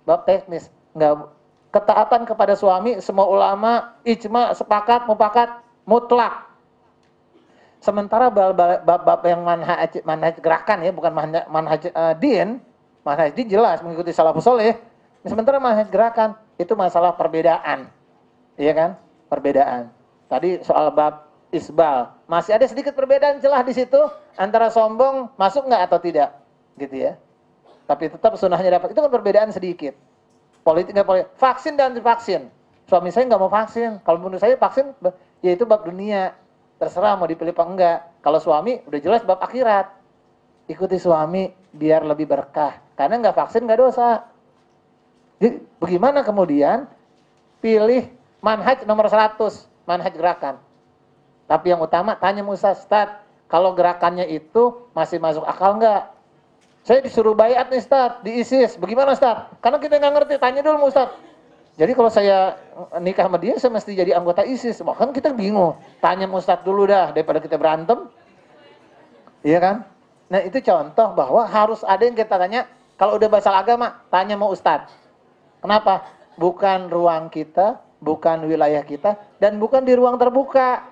Bab teknis. Enggak, ketaatan kepada suami, semua ulama, ijma, sepakat, mufakat, mutlak. Sementara bab yang manhaj gerakan ya, bukan manhaj din. Manhaj din jelas mengikuti salafus saleh. Sementara manhaj gerakan itu masalah perbedaan. Iya kan? Perbedaan. Tadi soal bab isbal, masih ada sedikit perbedaan celah di situ antara sombong masuk nggak atau tidak, gitu ya. Tapi tetap sunnahnya dapat. Itu kan perbedaan sedikit. Politik nggak boleh. Vaksin dan divaksin. Suami saya nggak mau vaksin. Kalau menurut saya vaksin, ya itu bab dunia. Terserah mau dipilih apa enggak. Kalau suami udah jelas bab akhirat. Ikuti suami biar lebih berkah. Karena nggak vaksin nggak dosa. Jadi bagaimana kemudian pilih manhaj nomor 100, manhaj gerakan. Tapi yang utama tanya Ustaz, kalau gerakannya itu masih masuk akal nggak? Saya disuruh bayat nih Ustaz, di ISIS. Bagaimana Ustaz? Karena kita nggak ngerti, tanya dulu Ustaz. Jadi kalau saya nikah sama dia, saya mesti jadi anggota ISIS. Kan kita bingung. Tanya Ustaz dulu dah, daripada kita berantem. Iya kan? Nah itu contoh bahwa harus ada yang kita tanya, kalau udah bahasa agama, tanya mau Ustaz. Kenapa? Bukan ruang kita, bukan wilayah kita, dan bukan di ruang terbuka.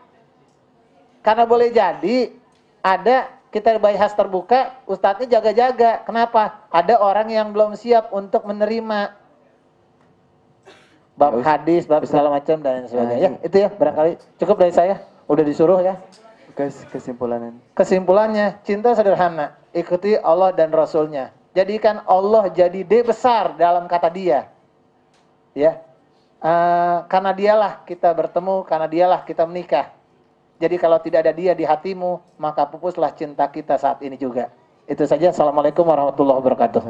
Karena boleh jadi ada kita bahas terbuka, ustadznya jaga-jaga. Kenapa? Ada orang yang belum siap untuk menerima bab hadis, bab segala macam dan sebagainya. Itu ya barangkali cukup dari saya. Udah disuruh ya. Kesimpulannya, cinta sederhana. Ikuti Allah dan Rasulnya. Jadikan Allah jadi D besar dalam kata dia. Ya, karena dialah kita bertemu, karena dialah kita menikah. Jadi kalau tidak ada dia di hatimu, maka pupuslah cinta kita saat ini juga. Itu saja. Assalamualaikum warahmatullahi wabarakatuh.